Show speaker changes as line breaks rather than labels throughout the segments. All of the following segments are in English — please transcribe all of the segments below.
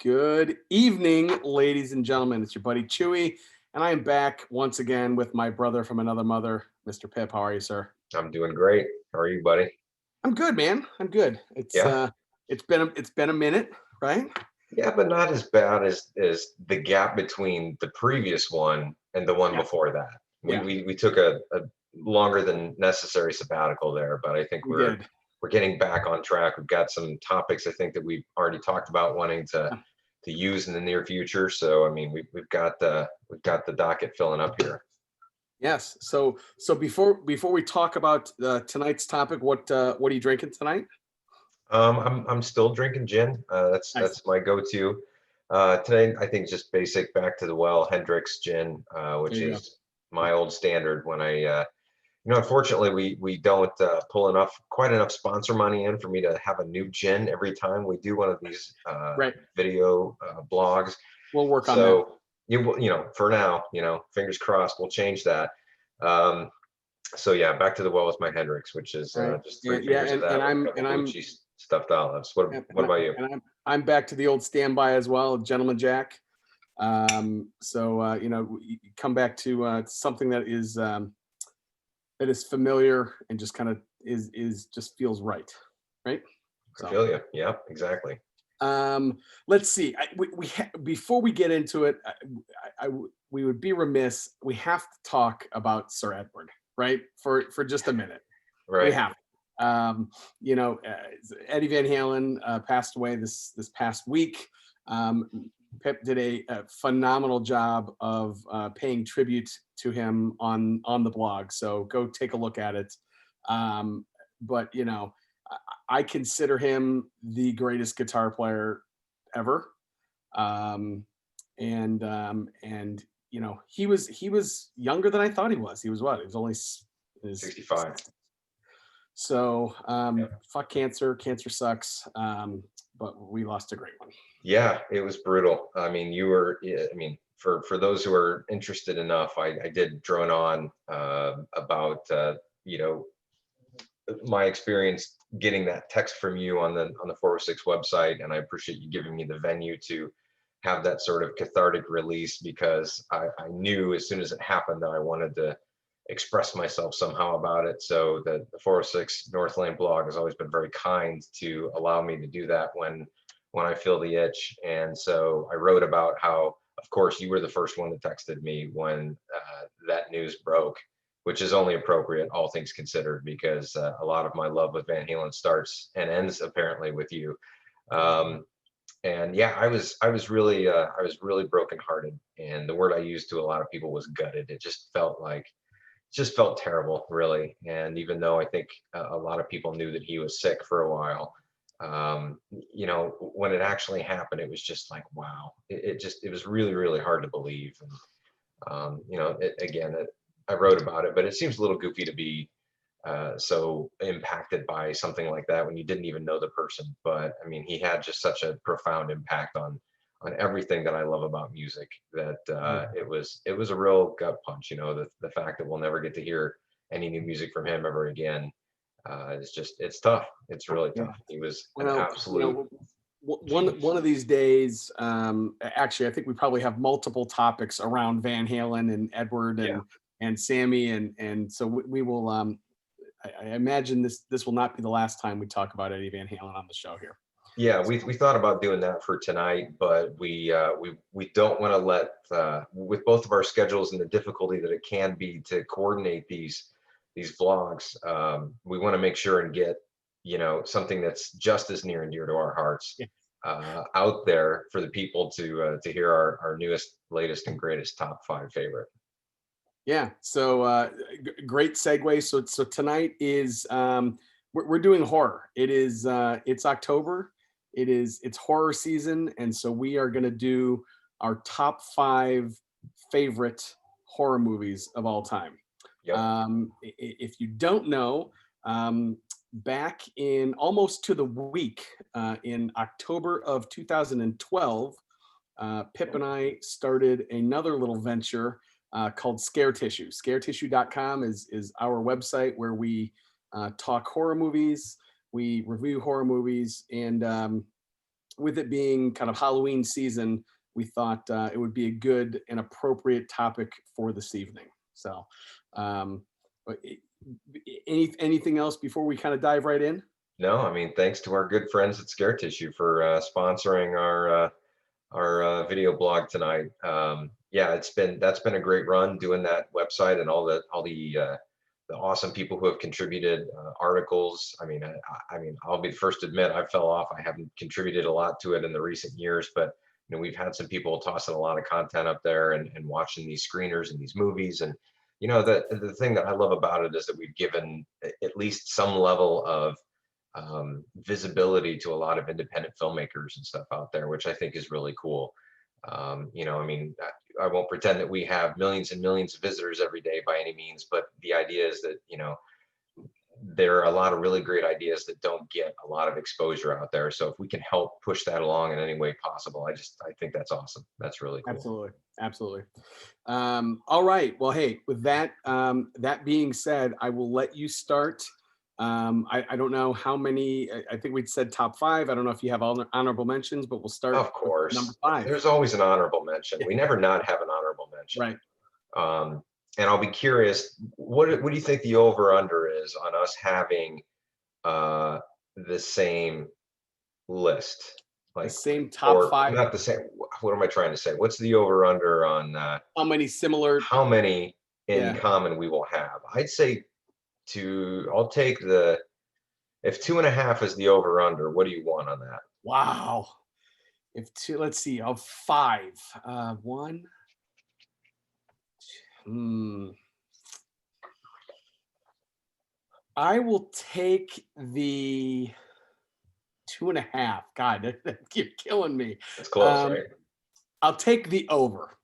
Good evening, ladies and gentlemen. It's your buddy Chewy, and I am back once again with my brother from another mother, Mr. Pip. How are you, sir?
I'm doing great. How are you, buddy?
I'm good, man. I'm good. It's
Yeah.
uh, it's been a minute, right?
Yeah, but not as bad as the gap between the previous one and the one
Yeah,
before that. We
yeah,
we we took a longer than necessary sabbatical there, but I think
we
we're
did.
we're getting back on track. We've got some topics I think that we've already talked about wanting to use in the near future. So I mean we've got the docket filling up here.
Yes. So before we talk about tonight's topic, what are you drinking tonight?
I'm still drinking gin. That's
Nice.
that's my go-to. Today, I think just basic back to the well Hendrix gin,
There
which
you go.
is my old standard. When unfortunately, we don't pull quite enough sponsor money in for me to have a new gin every time we do one of these
Right.
video blogs.
We'll work on that.
So for now, fingers crossed, we'll change that. Um, so yeah, back to the well with my Hendrix, which is
Right.
just
Yeah.
three
Yeah.
fingers of
And
that with a
I'm
couple
and
blue
I'm
cheese stuffed olives. What
and,
what
and,
about you?
and I'm back to the old standby as well, Gentleman Jack. You come back to something that is familiar and just kind of is just feels right, right?
I
So
feel you. Yeah, exactly.
let's see. Before we get into it, we would be remiss. We have to talk about Sir Edward, right? For just a minute, we
Right.
have. Um, Eddie Van Halen passed away this past week. Pip did a phenomenal job of paying tribute to him on the blog. So go take a look at it. But I consider him the greatest guitar player ever. Um, and he was younger than I thought he was. He was what? He was only his
65.
so
Yeah.
fuck cancer. Cancer sucks. But we lost a great one.
Yeah, it was brutal. I mean, yeah, I mean, for those who are interested enough, I did drone on about you know my experience getting that text from you on the 406 website, and I appreciate you giving me the venue to have that sort of cathartic release because I knew as soon as it happened that I wanted to express myself somehow about it. So the 406 North Lane blog has always been very kind to allow me to do that when I feel the itch. And so I wrote about how, of course, you were the first one that texted me when that news broke, which is only appropriate, all things considered, because a lot of my love with Van Halen starts and ends apparently with you. Um, and yeah, I was really brokenhearted, and the word I used to a lot of people was gutted. It just felt terrible, really. And even though I think a lot of people knew that he was sick for a while, when it actually happened, it was just like, wow. It was really, really hard to believe. And again, I wrote about it, but it seems a little goofy to be so impacted by something like that when you didn't even know the person. But I mean, he had just such a profound impact on everything that I love about music that it was a real gut punch. The fact that we'll never get to hear any new music from him ever again it's tough. It's really
Yeah.
tough. He was an
Well,
absolute
one
genius.
of these days, actually, I think we probably have multiple topics around Van Halen and Edward
Yeah.
and Sammy, and so we will. I imagine this will not be the last time we talk about Eddie Van Halen on the show here.
Yeah, we
So,
we thought about doing that for tonight, but we don't want to let with both of our schedules and the difficulty that it can be to coordinate these vlogs. We want to make sure and get something that's just as near and dear to our hearts
yeah.
out there for the people to hear our newest, latest, and greatest top five favorite.
Yeah. So great segue. So tonight is we're doing horror. It's October. It's horror season, and so we are going to do our top five favorite horror movies of all time.
Yep.
If you don't know, back in almost to the week in October of 2012, Pip and I started another little venture called Scare Tissue. ScareTissue.com is our website where we talk horror movies, we review horror movies, and with it being kind of Halloween season, we thought it would be a good and appropriate topic for this evening. So, um, but anything else before we kind of dive right in?
No, I mean, thanks to our good friends at Scare Tissue for sponsoring our video blog tonight. Yeah, that's been a great run doing that website and the awesome people who have contributed articles. I mean, I'll be the first to admit I fell off. I haven't contributed a lot to it in the recent years, but we've had some people tossing a lot of content up there and watching these screeners and these movies. And the thing that I love about it is that we've given at least some level of visibility to a lot of independent filmmakers and stuff out there, which I think is really cool. I mean, I won't pretend that we have millions and millions of visitors every day by any means, but the idea is that, there are a lot of really great ideas that don't get a lot of exposure out there. So if we can help push that along in any way possible, I think that's awesome. That's really cool.
Absolutely. Absolutely. All right. Well, hey, with that, that being said, I will let you start. I don't know how many, I think we'd said top 5. I don't know if you have honorable mentions, but we'll start
Of
with
course,
number 5.
there's always an honorable mention. We never not have an honorable mention.
Right.
And I'll be curious, what do you think the over under is on us having the same list?
The
Like,
same top
or
5.
not the same. What am I trying to say? What's the over under on
How many similar?
how many in
Yeah.
common we will have? I'd say I'll take if 2.5 is the over under, what do you want on that?
Wow. If 2, let's see, of 5. 1. I will take the 2.5. God, you're killing me.
It's close, right?
I'll take the over.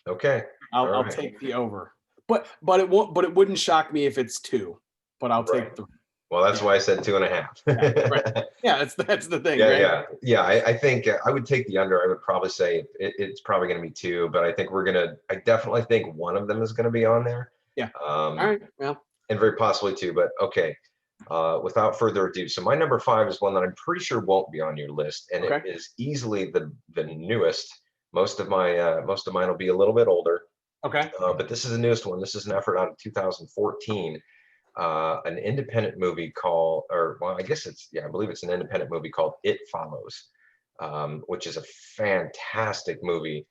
Okay.
I'll
right.
take the over. But it won't. But it wouldn't shock me if it's 2. But I'll take
Right.
the.
Well, that's
Yeah.
why I said 2.5.
Yeah, right. Yeah, that's the thing,
Yeah,
right?
yeah. I think I would take the under. I would probably say it's probably going to be 2, but I think I definitely think one of them is going to be on there.
Yeah. All right. Well,
And very possibly 2, but okay. Without further ado, so my number 5 is one that I'm pretty sure won't be on your list, and
okay.
it is easily the newest. Most of mine will be a little bit older.
Okay.
But this is the newest one. This is an effort out of 2014. An independent movie called, I believe it's an independent movie called It Follows, which is a fantastic movie.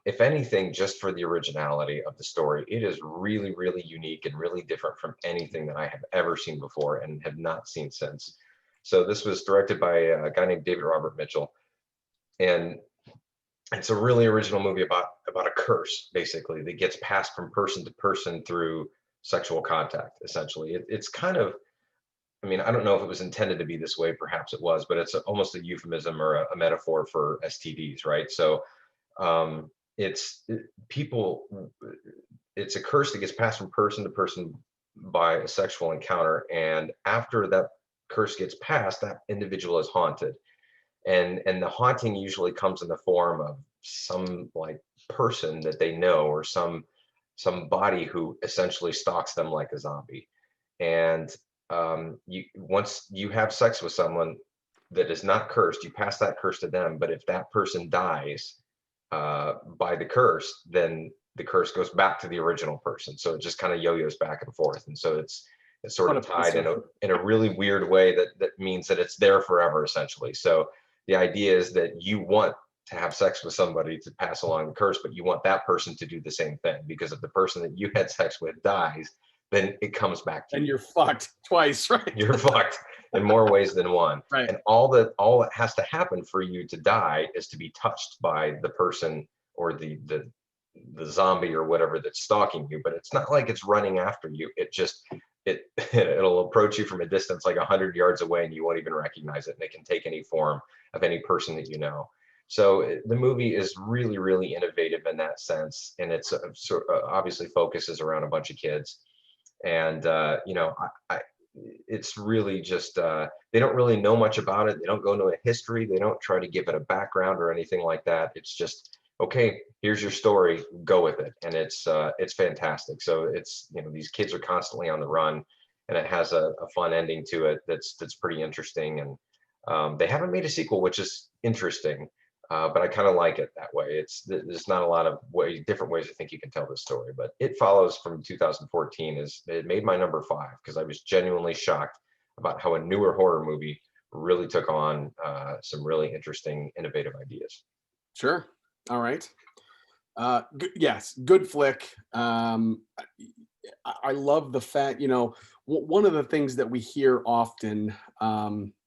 If anything, just for the originality of the story, it is really, really unique and really different from anything that I have ever seen before and have not seen since. So this was directed by a guy named David Robert Mitchell, and it's a really original movie about a curse, basically, that gets passed from person to person through sexual contact. Essentially, it's kind of, I mean, I don't know if it was intended to be this way. Perhaps it was, but it's almost a euphemism or a metaphor for STDs, right? So people, it's a curse that gets passed from person to person by a sexual encounter, and after that curse gets passed, that individual is haunted, and the haunting usually comes in the form of some like person that they know, or some body who essentially stalks them like a zombie. And once you have sex with someone that is not cursed, you pass that curse to them. But if that person dies by the curse, then the curse goes back to the original person. So it just kind of yo-yos back and forth. And so it's sort of tied in a really weird way that means that it's there forever, essentially. So the idea is that you want to have sex with somebody to pass along the curse, but you want that person to do the same thing, because if the person that you had sex with dies, then it comes back to you.
And you're fucked twice, right?
You're fucked in more ways than one.
Right.
And all that has to happen for you to die is to be touched by the person or the zombie or whatever that's stalking you. But it's not like it's running after you. It'll approach you from a distance like 100 yards away, and you won't even recognize it. And it can take any form of any person that you know. So the movie is really, really innovative in that sense, and it's obviously focuses around a bunch of kids. And it's really just they don't really know much about it. They don't go into a history. They don't try to give it a background or anything like that. It's just, okay, here's your story, go with it. And it's fantastic. So it's, these kids are constantly on the run, and it has a fun ending to it that's pretty interesting. And They haven't made a sequel, which is interesting, but I kind of like it that way. There's not a lot of different ways I think you can tell this story, but It Follows from 2014 it made my number 5 because I was genuinely shocked about how a newer horror movie really took on some really interesting, innovative ideas.
Sure. All right. Yes, good flick. I love the fact, one of the things that we hear often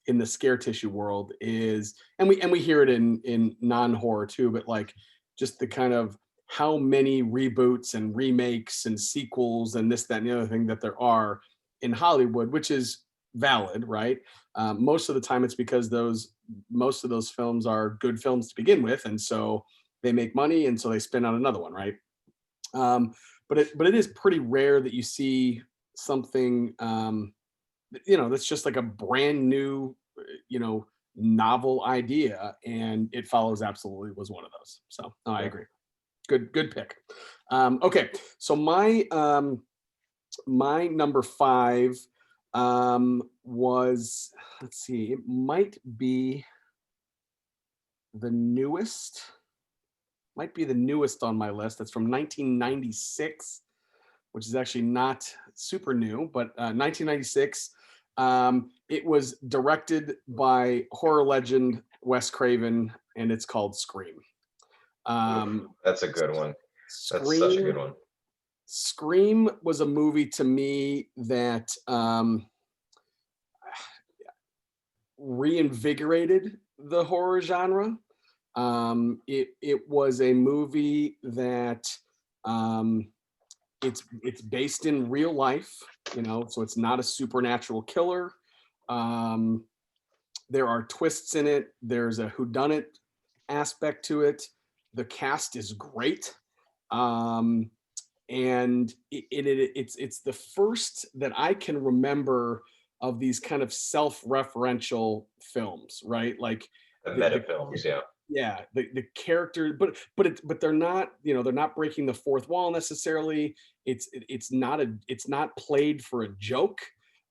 in the scare tissue world is, and we hear it in non-horror too, but like just the kind of how many reboots and remakes and sequels and this, that, and the other thing that there are in Hollywood, which is valid, right? Most of the time, it's because most of those films are good films to begin with, and so they make money, and so they spin out another one, right? But it is pretty rare that you see something that's just like a brand new novel idea, and It Follows absolutely was one of those. So no, I
Yeah.
agree. Good pick. Okay, so my number 5 was, let's see, it might be the newest on my list. It's from 1996, which is actually not super new, but 1996. It was directed by horror legend Wes Craven, and it's called Scream.
Oof,
Um,
that's a good one. That's such a
Scream
good one.
Scream was a movie to me that reinvigorated the horror genre. It was a movie that um, it's based in real life, so it's not a supernatural killer. Um, there are twists in it. There's a whodunit aspect to it. The cast is great. Um, and it's the first that I can remember of these kind of self-referential films, right? Like
The
the
meta films, yeah.
yeah, the character, but they're not, they're not breaking the fourth wall necessarily. It's not played for a joke.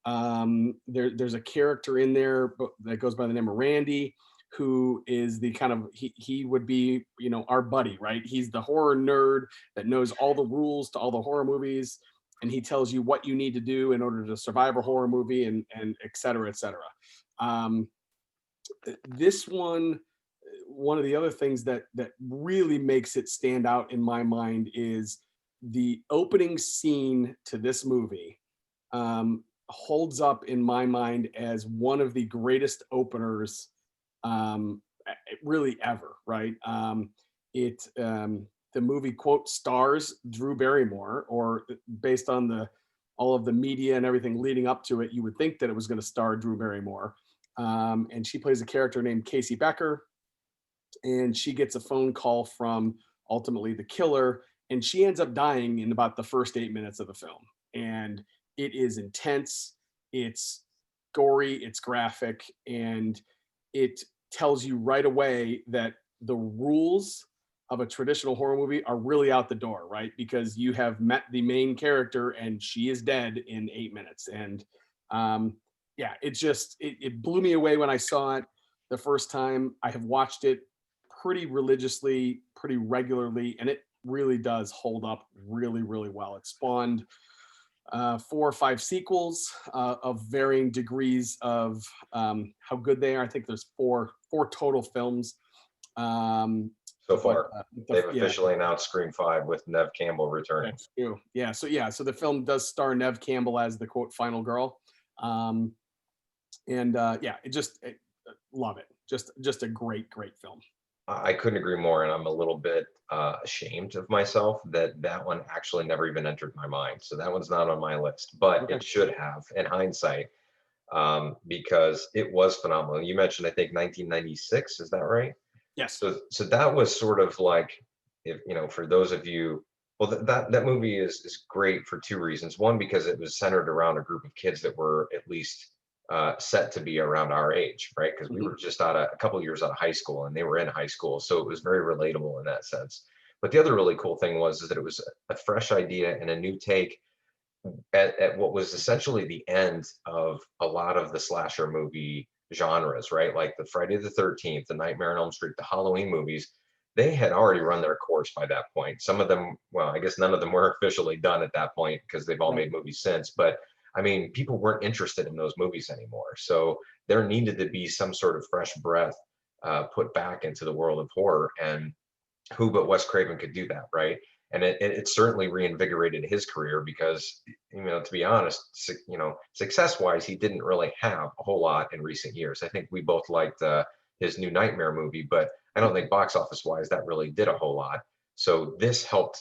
There's a character in there that goes by the name of Randy, who is the kind of he would be, our buddy, right? He's the horror nerd that knows all the rules to all the horror movies, and he tells you what you need to do in order to survive a horror movie, and et cetera, et cetera. Um, this one of the other things that really makes it stand out in my mind is the opening scene to this movie holds up in my mind as one of the greatest openers really ever, right? The movie, quote, stars Drew Barrymore, or based on all of the media and everything leading up to it, you would think that it was going to star Drew Barrymore. And she plays a character named Casey Becker, and she gets a phone call from ultimately the killer, and she ends up dying in about the first 8 minutes of the film. And it is intense, it's gory, it's graphic, and it tells you right away that the rules of a traditional horror movie are really out the door, right? Because you have met the main character and she is dead in 8 minutes. And yeah, it blew me away when I saw it the first time. I have watched it pretty religiously, pretty regularly, and it really does hold up really, really well. It spawned 4 or 5 sequels of varying degrees of how good they are. I think there's four total films. Um,
So
but
far, they've
yeah,
officially announced Scream 5 with Nev Campbell returning.
that's true. So the film does star Nev Campbell as the, quote, final girl. Um, and yeah, love it. Just a great film.
I couldn't agree more, and I'm a little bit ashamed of myself that that one actually never even entered my mind. So that one's not on my list, but
Okay.
it should have in hindsight, because it was phenomenal. You mentioned, I think, 1996. Is that right?
Yes.
So that was sort of like, if for those of you, well, that movie is great for two reasons. One, because it was centered around a group of kids that were at least set to be around our age, right? Because we
Mhm.
were just a couple years out of high school, and they were in high school, so it was very relatable in that sense. But the other really cool thing was is that it was a fresh idea and a new take at what was essentially the end of a lot of the slasher movie genres, right? Like the Friday the 13th, the Nightmare on Elm Street, the Halloween movies, they had already run their course by that point. Some of them, well, I guess none of them were officially done at that point because they've all
Right.
made movies since. But I mean, people weren't interested in those movies anymore. So there needed to be some sort of fresh breath put back into the world of horror. And who but Wes Craven could do that, right? And it certainly reinvigorated his career because, to be honest, success wise, he didn't really have a whole lot in recent years. I think we both liked his new Nightmare movie, but I don't think box office wise that really did a whole lot. So this helped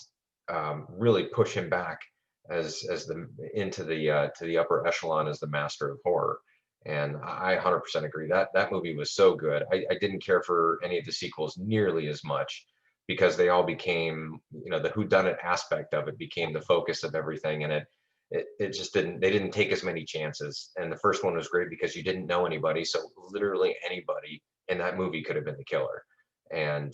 really push him back as the into the to the upper echelon as the master of horror. And I 100% agree that that movie was so good. I didn't care for any of the sequels nearly as much because they all became, the whodunit aspect of it became the focus of everything, and it just they didn't take as many chances. And the first one was great because you didn't know anybody, so literally anybody in that movie could have been the killer, and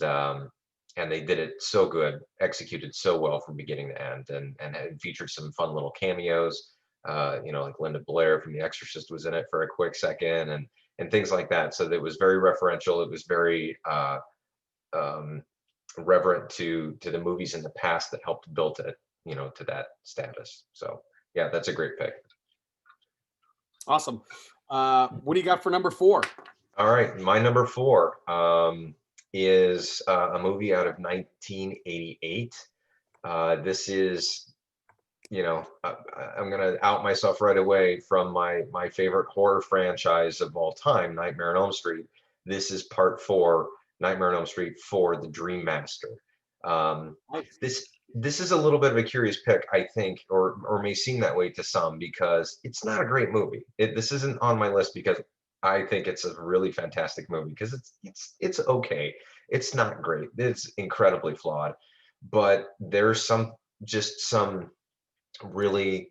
they did it so good, executed so well from beginning to end, and it featured some fun little cameos. Like Linda Blair from The Exorcist was in it for a quick second, and things like that. So it was very referential. It was very um, reverent to the movies in the past that helped build it, to that status. So yeah, that's a great pick.
Awesome. What do you got for number 4?
All right, my number 4 is a movie out of 1988. This is, I'm gonna out myself right away from my favorite horror franchise of all time, Nightmare on Elm Street. This is part 4, Nightmare on Elm Street 4, The Dream Master.
Nice.
This is a little bit of a curious pick, I think, or may seem that way to some because it's not a great movie. This isn't on my list because I think it's a really fantastic movie because it's okay. It's not great. It's incredibly flawed, but there's some really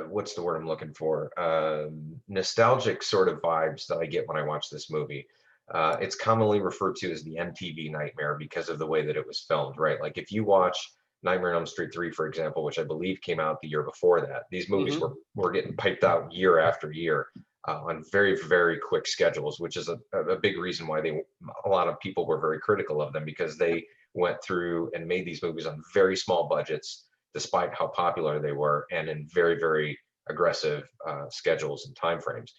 what's the word I'm looking for? Nostalgic sort of vibes that I get when I watch this movie. It's commonly referred to as the MTV Nightmare because of the way that it was filmed, right? Like if you watch Nightmare on Elm Street 3, for example, which I believe came out the year before that, these movies
Mhm.
were getting piped out year after year on very, very quick schedules, which is a big reason why a lot of people were very critical of them because
Yep.
they went through and made these movies on very small budgets despite how popular they were, and in very, very aggressive schedules and timeframes.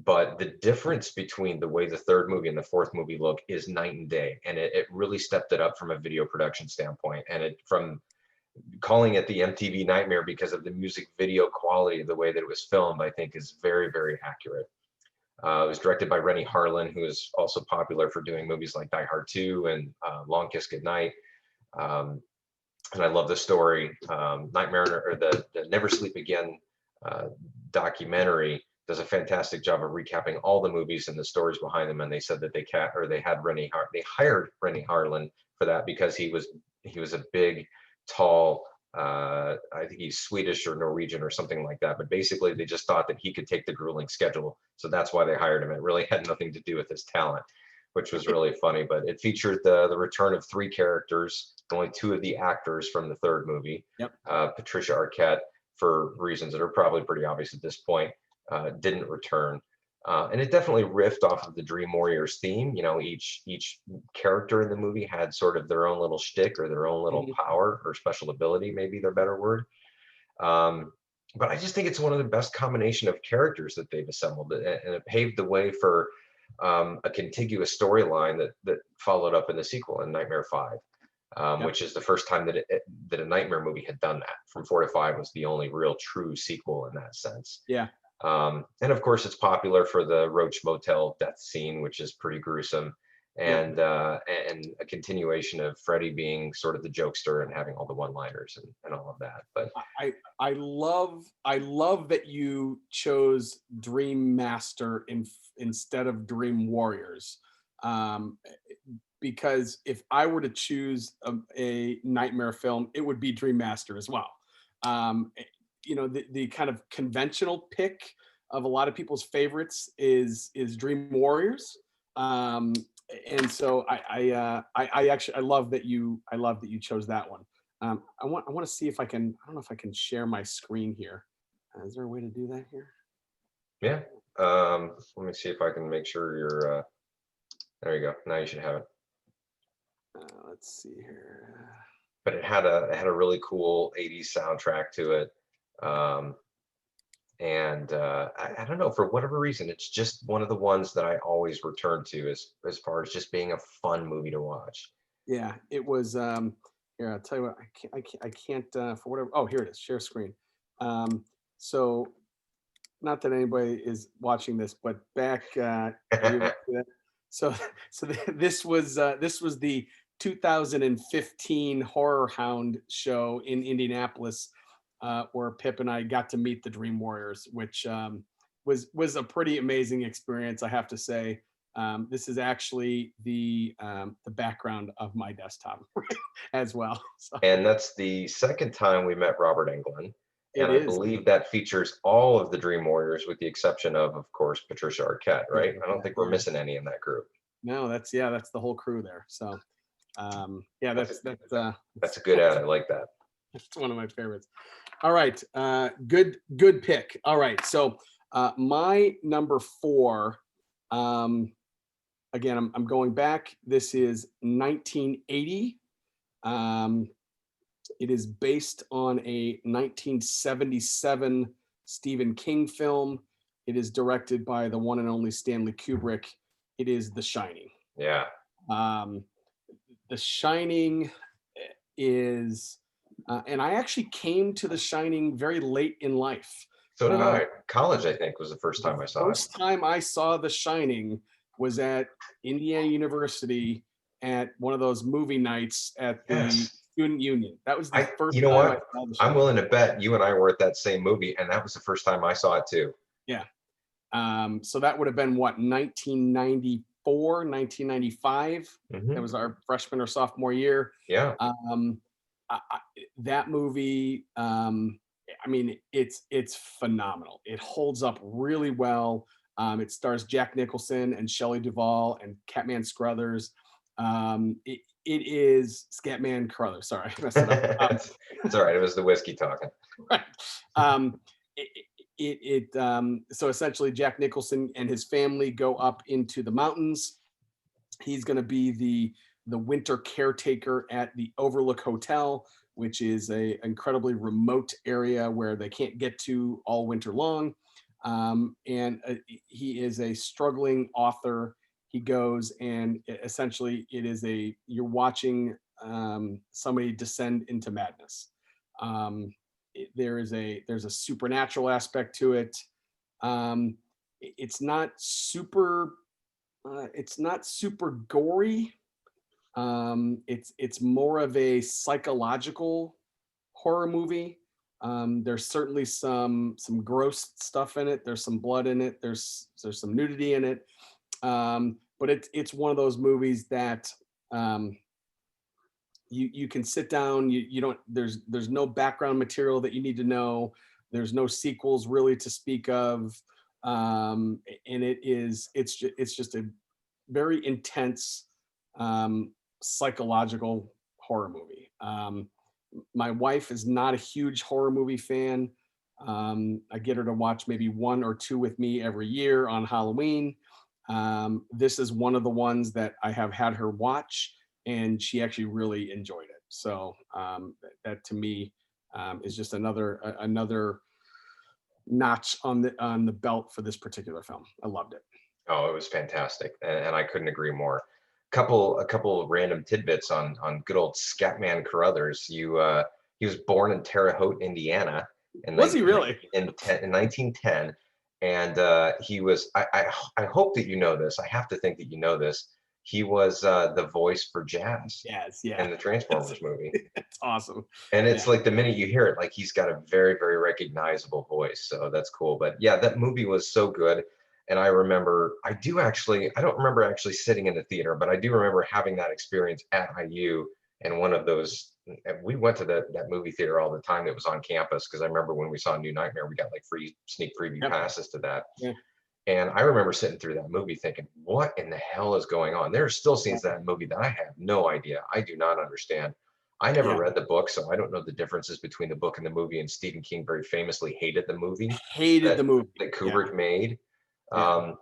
But the difference between the way the third movie and the fourth movie look is night and day, and it really stepped it up from a video production standpoint. And it from calling it the MTV Nightmare because of the music video quality, the way that it was filmed, I think is very, very accurate. It was directed by Rennie Harlin, who is also popular for doing movies like Die Hard 2 and Long Kiss Goodnight. Um, and I love the story. Nightmare or the Never Sleep Again uh, documentary does a fantastic job of recapping all the movies and the stories behind them. And they said that they had they hired Rennie Harlan for that because he was a big, tall. I think he's Swedish or Norwegian or something like that. But basically, they just thought that he could take the grueling schedule, so that's why they hired him. It really had nothing to do with his talent, which was really funny. But it featured the return of 3 characters, only 2 of the actors from the third movie.
Yep.
Patricia Arquette, for reasons that are probably pretty obvious at this point, didn't return. And it definitely riffed off of the Dream Warriors theme. Each character in the movie had sort of their own little shtick or their own little
Mhm.
power or special ability, maybe their better word. Um, but I just think it's one of the best combination of characters that they've assembled, and it paved the way for a contiguous storyline that followed up in the sequel in Nightmare 5,
Yep.
which is the first time that a Nightmare movie had done that. From 4 to 5 was the only real true sequel in that sense.
Yeah.
And of course, it's popular for the Roach Motel death scene, which is pretty gruesome,
Yep.
and a continuation of Freddy being sort of the jokester and having all the one-liners and all of that. But
I love that you chose Dream Master instead of Dream Warriors. Um, because if I were to choose a nightmare film, it would be Dream Master as well. Um, the kind of conventional pick of a lot of people's favorites is Dream Warriors. Um, and so I actually I love that you chose that one. I want to see if I can. I don't know if I can share my screen here. Is there a way to do that here?
Yeah. Let me see if I can make sure you're, there you go. Now you should have it.
Let's see here.
But it had a really cool 80s soundtrack to it. Um, and I don't know, for whatever reason, it's just one of the ones that I always return to as far as just being a fun movie to watch.
Yeah, it was. Here, I'll tell you what. I can't for whatever. Oh, here it is. Share screen. So, not that anybody is watching this, but back. Are you able to see that? So, this was the 2015 Horror Hound show in Indianapolis, where Pip and I got to meet the Dream Warriors, which was a pretty amazing experience, I have to say. This is actually the background of my desktop as well. So
And that's the second time we met Robert Englund.
it
And I
is.
believe that features all of the Dream Warriors with the exception of course, Patricia Arquette, right? I don't think we're
Yeah.
missing any in that group.
No, that's the whole crew there. So yeah,
That's a,
that's
that's a good ad. I like that.
that's one of my favorites. All right, good pick. All right, so my number four. Again, I'm going back. This is 1980. Um, it is based on a 1977 Stephen King film. It is directed by the one and only Stanley Kubrick. It is The Shining.
Yeah.
Um, The Shining is, and I actually came to The Shining very late in life.
So did
Um,
I. College, I think, was the first
the
time I saw it.
first time I saw The Shining was at Indiana University at one of those movie nights at the
Yes.
student union. That was the first
You know
time I
what?
saw The
I'm
Shining.
willing to bet you and I were at that same movie, and that was the first time I saw it too.
Yeah. So that would have been what, 1994, 1995. That
Hmm.
was our freshman or sophomore year.
Yeah.
Um, that movie, I mean, it's phenomenal. It holds up really well. It stars Jack Nicholson and Shelley Duvall and Catman Scruthers. It is Scatman Crothers. Sorry, I messed it up.
It's all right. It was the whiskey talking.
Right. Um, it, so essentially Jack Nicholson and his family go up into the mountains. He's going to be the winter caretaker at the Overlook Hotel, which is a incredibly remote area where they can't get to all winter long. And he is a struggling author. He goes and essentially it is you're watching somebody descend into madness. There's a supernatural aspect to it. Um, it's not super gory. It's more of a psychological horror movie. There's certainly some gross stuff in it. There's some blood in it. There's some nudity in it. But it's one of those movies that um, you can sit down. You don't. There's no background material that you need to know. There's no sequels really to speak of. And it's just a very intense psychological horror movie. My wife is not a huge horror movie fan. I get her to watch maybe one or two with me every year on Halloween. This is one of the ones that I have had her watch, and she actually really enjoyed it. So that to me is just another notch on the belt for this particular film. I loved it.
Oh, it was fantastic, and I couldn't agree more. A couple of random tidbits on good old Scatman Carruthers. He was born in Terre Haute, Indiana, in
Was he really?
in 1910, and he was. I hope that you know this. I have to think that you know this. He was the voice for Jazz
Yes, yeah.
in the
It's,
Transformers movie.
it's awesome.
And
Yeah.
it's like the minute you hear it, like he's got a very, very recognizable voice. So that's cool. But yeah, that movie was so good. And I remember, I don't remember actually sitting in the theater, but I do remember having that experience at IU and one of those. And we went to that movie theater all the time that was on campus because I remember when we saw New Nightmare, we got like free sneak preview
Yep.
passes to that.
Yeah.
And I remember sitting through that movie thinking, what in the hell is going on? There are still scenes in that movie that I have no idea. I do not understand. I never
Yeah.
read the book, so I don't know the differences between the book and the movie. And Stephen King very famously hated the movie
Hated
that
the movie. Yeah.
Kubrick made.
Yeah.
Um,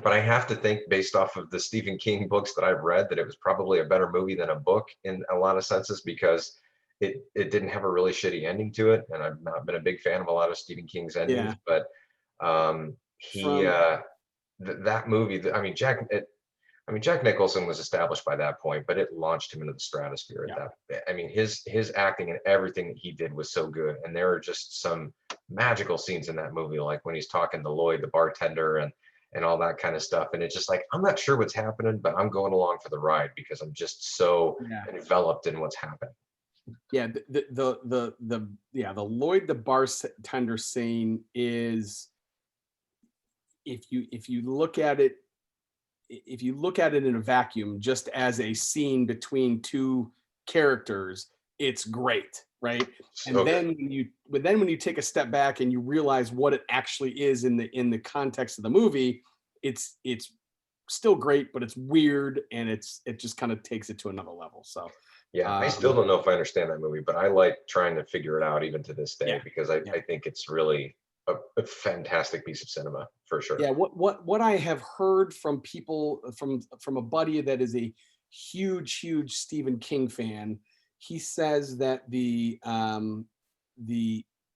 but I have to think, based off of the Stephen King books that I've read, that it was probably a better movie than a book in a lot of senses, because it didn't have a really shitty ending to it. And I've not been a big fan of a lot of Stephen King's endings,
Yeah.
but he
From
that movie, I mean, Jack Nicholson was established by that point, but it launched him into the stratosphere at
yeah.
that. I mean, his acting and everything that he did was so good, and there are just some magical scenes in that movie, like when he's talking to Lloyd, the bartender, and all that kind of stuff. And it's just like, I'm not sure what's happening, but I'm going along for the ride because I'm just so
Yeah.
enveloped in what's happening.
Yeah. The Lloyd the bartender scene is, if you look at it, if you look at it in a vacuum, just as a scene between two characters, it's great, right? And
So good.
then when you take a step back and you realize what it actually is in the context of the movie, it's still great, but it's weird, and it just kind of takes it to another level. So
Yeah, I still
um
don't know if I understand that movie, but I like trying to figure it out even to this day,
yeah,
because
yeah.
I think it's really a fantastic piece of cinema for sure.
Yeah, what I have heard from people, from a buddy that is a huge Stephen King fan, he says that the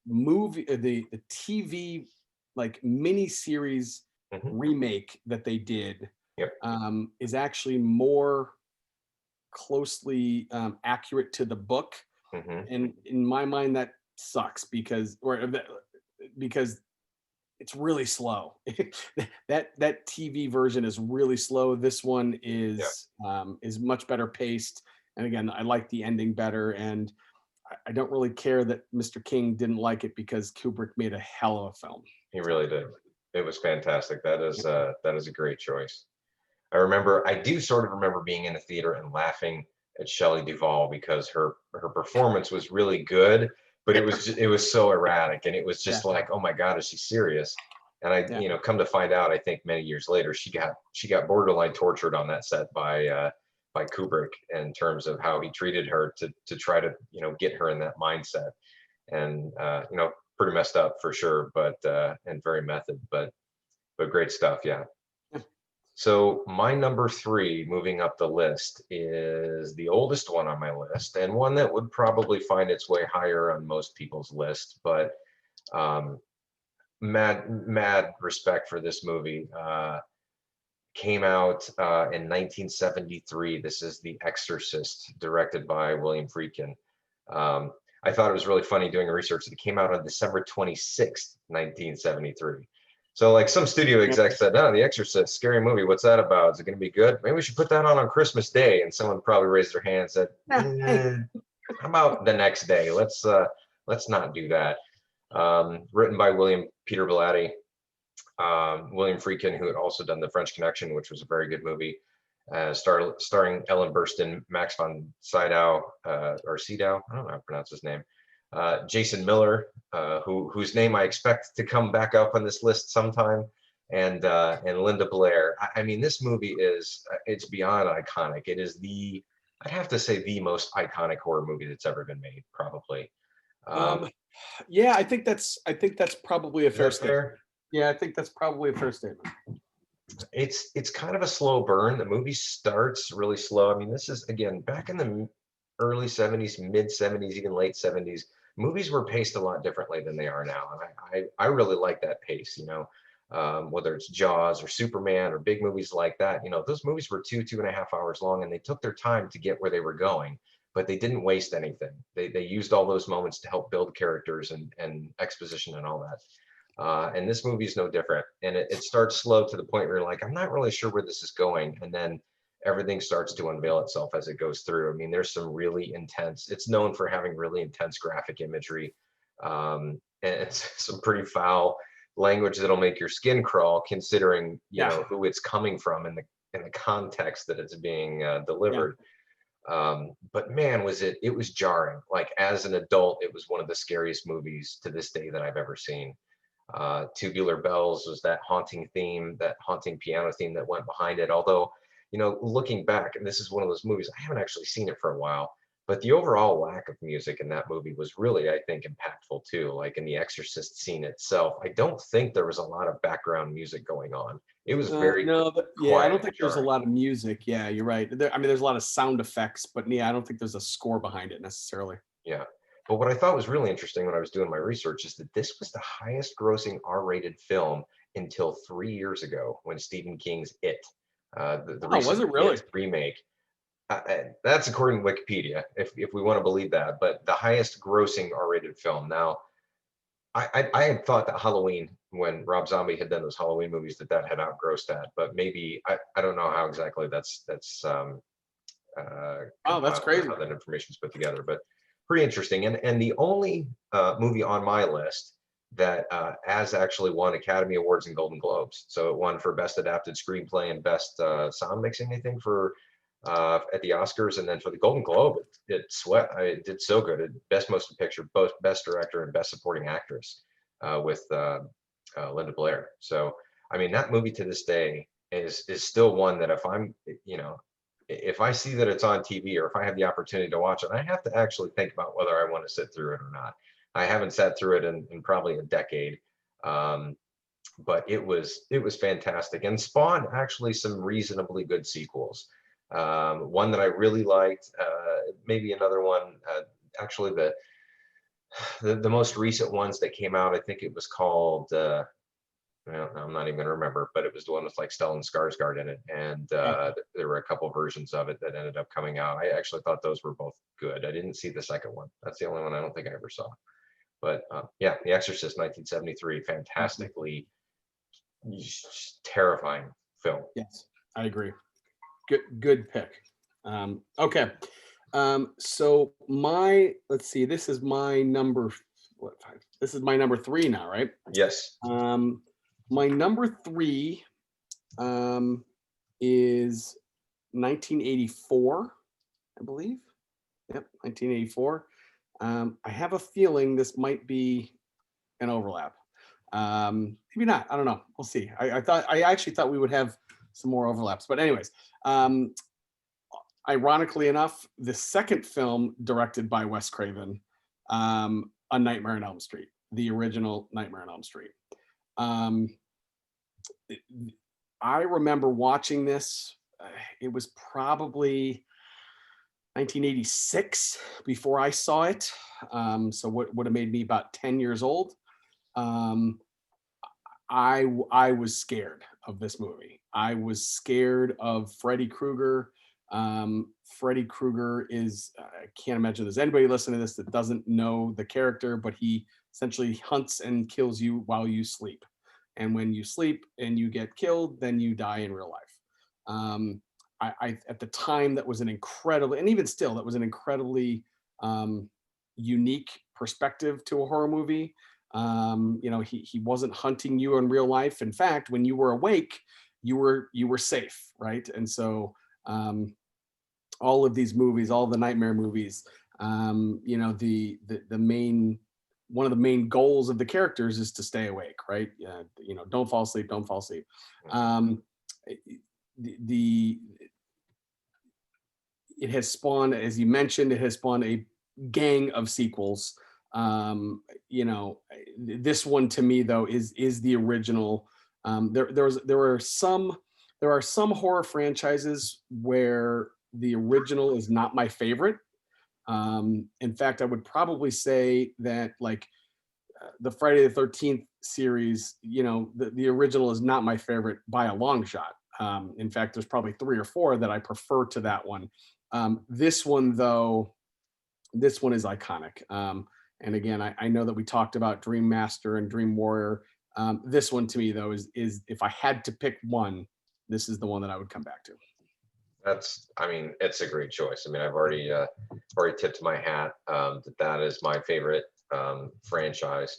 movie, the TV like mini series
Mhm.
remake that they did,
Yep.
is actually more closely accurate to the book.
Mhm.
And in my mind, that sucks because it's really slow. That TV version is really slow. This one
Yeah.
is much better paced. And again, I like the ending better. And I don't really care that Mr. King didn't like it, because Kubrick made a hell of a film.
He
So
really did. It was fantastic.
yeah.
That is a great choice. I do sort of remember being in the theater and laughing at Shelley Duvall because her performance was really good, but it was so erratic, and it was
Yeah.
just like, oh my God, is she serious? And
Yeah.
come to find out, I think many years later, she got borderline tortured on that set by Kubrick in terms of how he treated her to try to, get her in that mindset. And pretty messed up for sure, but and very method, but great stuff. Yeah.
Yeah.
So my number three, moving up the list, is the oldest one on my list, and one that would probably find its way higher on most people's list. But um, mad respect for this movie. Came out in 1973. This is The Exorcist, directed by William Friedkin. Um, I thought it was really funny doing research that it came out on December 26th, 1973. So like some studio
Yeah.
exec said, "Oh, The Exorcist, scary movie. What's that about? Is it going to be good? Maybe we should put that on Christmas Day." And someone probably raised their hand and said,
Yeah. Hey.
"How about the next day? Let's not do that." Written by William Peter Blatty, William Friedkin, who had also done The French Connection, which was a very good movie, starring Ellen Burstyn, Max von Sydow, or Sydow, I don't know how to pronounce his name, Jason Miller, whose name I expect to come back up on this list sometime, and Linda Blair. I mean, this movie it's beyond iconic. It is I'd have to say, the most iconic horror movie that's ever been made, probably.
Um,
Um,
yeah, I think that's probably a
is
fair
that
statement.
fair?
Yeah, I think that's probably a fair statement.
It's kind of a slow burn. The movie starts really slow. I mean, this is again back in the early 70s, mid 70s, even late 70s. Movies were paced a lot differently than they are now, and I really like that pace. Whether it's Jaws or Superman or big movies like that. Those movies were 2.5 hours long, and they took their time to get where they were going, but they didn't waste anything. They used all those moments to help build characters and exposition and all that. And this movie is no different. And it starts slow to the point where you're like, I'm not really sure where this is going. And then everything starts to unveil itself as it goes through. I mean, there's some really intense, it's known for having really intense graphic imagery, and it's some pretty foul language that'll make your skin crawl, considering,
Yeah.
who it's coming from and the context that it's being
Yeah.
delivered. But man, it was jarring. Like as an adult, it was one of the scariest movies to this day that I've ever seen. Tubular Bells was that haunting theme, that haunting piano theme that went behind it. Although, looking back, and this is one of those movies, I haven't actually seen it for a while, But the overall lack of music in that movie was really, I think, impactful too. Like in the Exorcist scene itself, I don't think there was a lot of background music going on. It was very
No, yeah, I
quiet
don't
and
think there's a
jarring.
lot of music. Yeah, you're right. I mean, there's a lot of sound effects, but yeah, I don't think there's a score behind it necessarily.
Yeah. But what I thought was really interesting when I was doing my research is that this was the highest grossing R-rated film until 3 years ago when Stephen King's It, the
Oh, was
recent
it really?
It remake, that's according to Wikipedia, if we want to believe that, but the highest grossing R-rated film. Now, I had thought that Halloween, when Rob Zombie had done those Halloween movies, that had outgrossed that, but maybe I don't know how exactly that's
Oh, that's
compiled or
crazy.
how that information is put together, but pretty interesting. And the only movie on my list that has actually won Academy Awards and Golden Globes. So it won for Best Adapted Screenplay and Best Sound Mixing, I think, for at the Oscars, and then for the Golden Globe, it did so good. Best Motion Picture, both Best Director and Best Supporting Actress with Linda Blair. So I mean, that movie to this day is still one that if I'm, you know, if I see that it's on TV or if I have the opportunity to watch it, I have to actually think about whether I want to sit through it or not. I haven't sat through it in probably a decade, um, but it was fantastic and spawned actually some reasonably good sequels. One that I really liked, maybe another one. Actually, the most recent ones that came out, I think it was called. Well, I'm not even gonna remember, but it was the one with like Stellan Skarsgård in it, and
Yeah.
there were a couple versions of it that ended up coming out. I actually thought those were both good. I didn't see the second one. That's the only one I don't think I ever saw. But yeah, The Exorcist, 1973,
Mhm.
fantastically terrifying film.
Yes, I agree. Good pick. Okay. So let's see, this is my number, what, five? This is my number three now, right?
Yes.
Um, my number three um, is 1984, I believe. Yep, 1984. I have a feeling this might be an overlap. Maybe not. I don't know. We'll see. I actually thought we would have some more overlaps, but anyways, um, ironically enough, the second film directed by Wes Craven, A Nightmare on Elm Street, the original Nightmare on Elm Street. Um, I remember watching this. It was probably 1986 before I saw it. So what would have made me about 10 years old. Um, I was scared of this movie. I was scared of Freddy Krueger. Freddy Krueger is, I can't imagine there's anybody listening to this that doesn't know the character, but he essentially hunts and kills you while you sleep. And when you sleep and you get killed, then you die in real life. At the time, that was an incredible, and even still, that was an incredibly um, unique perspective to a horror movie. He wasn't hunting you in real life. In fact, when you were awake, you were safe, right? And so all of these movies, all the nightmare movies, the main one of the main goals of the characters is to stay awake, right? Don't fall asleep, don't fall asleep.
Mhm.
Um, the It has spawned, as you mentioned, it has spawned a gang of sequels. This one to me though is the original. There are some horror franchises where the original is not my favorite. In fact, I would probably say that like the Friday the 13th series, the original is not my favorite by a long shot. In fact, there's probably three or four that I prefer to that one. This one, though, this one is iconic. And again, I know that we talked about Dream Master and Dream Warrior. This one to me, though, is if I had to pick one, this is the one that I would come back to.
I mean, it's a great choice. I mean, I've already tipped my hat that is my favorite franchise.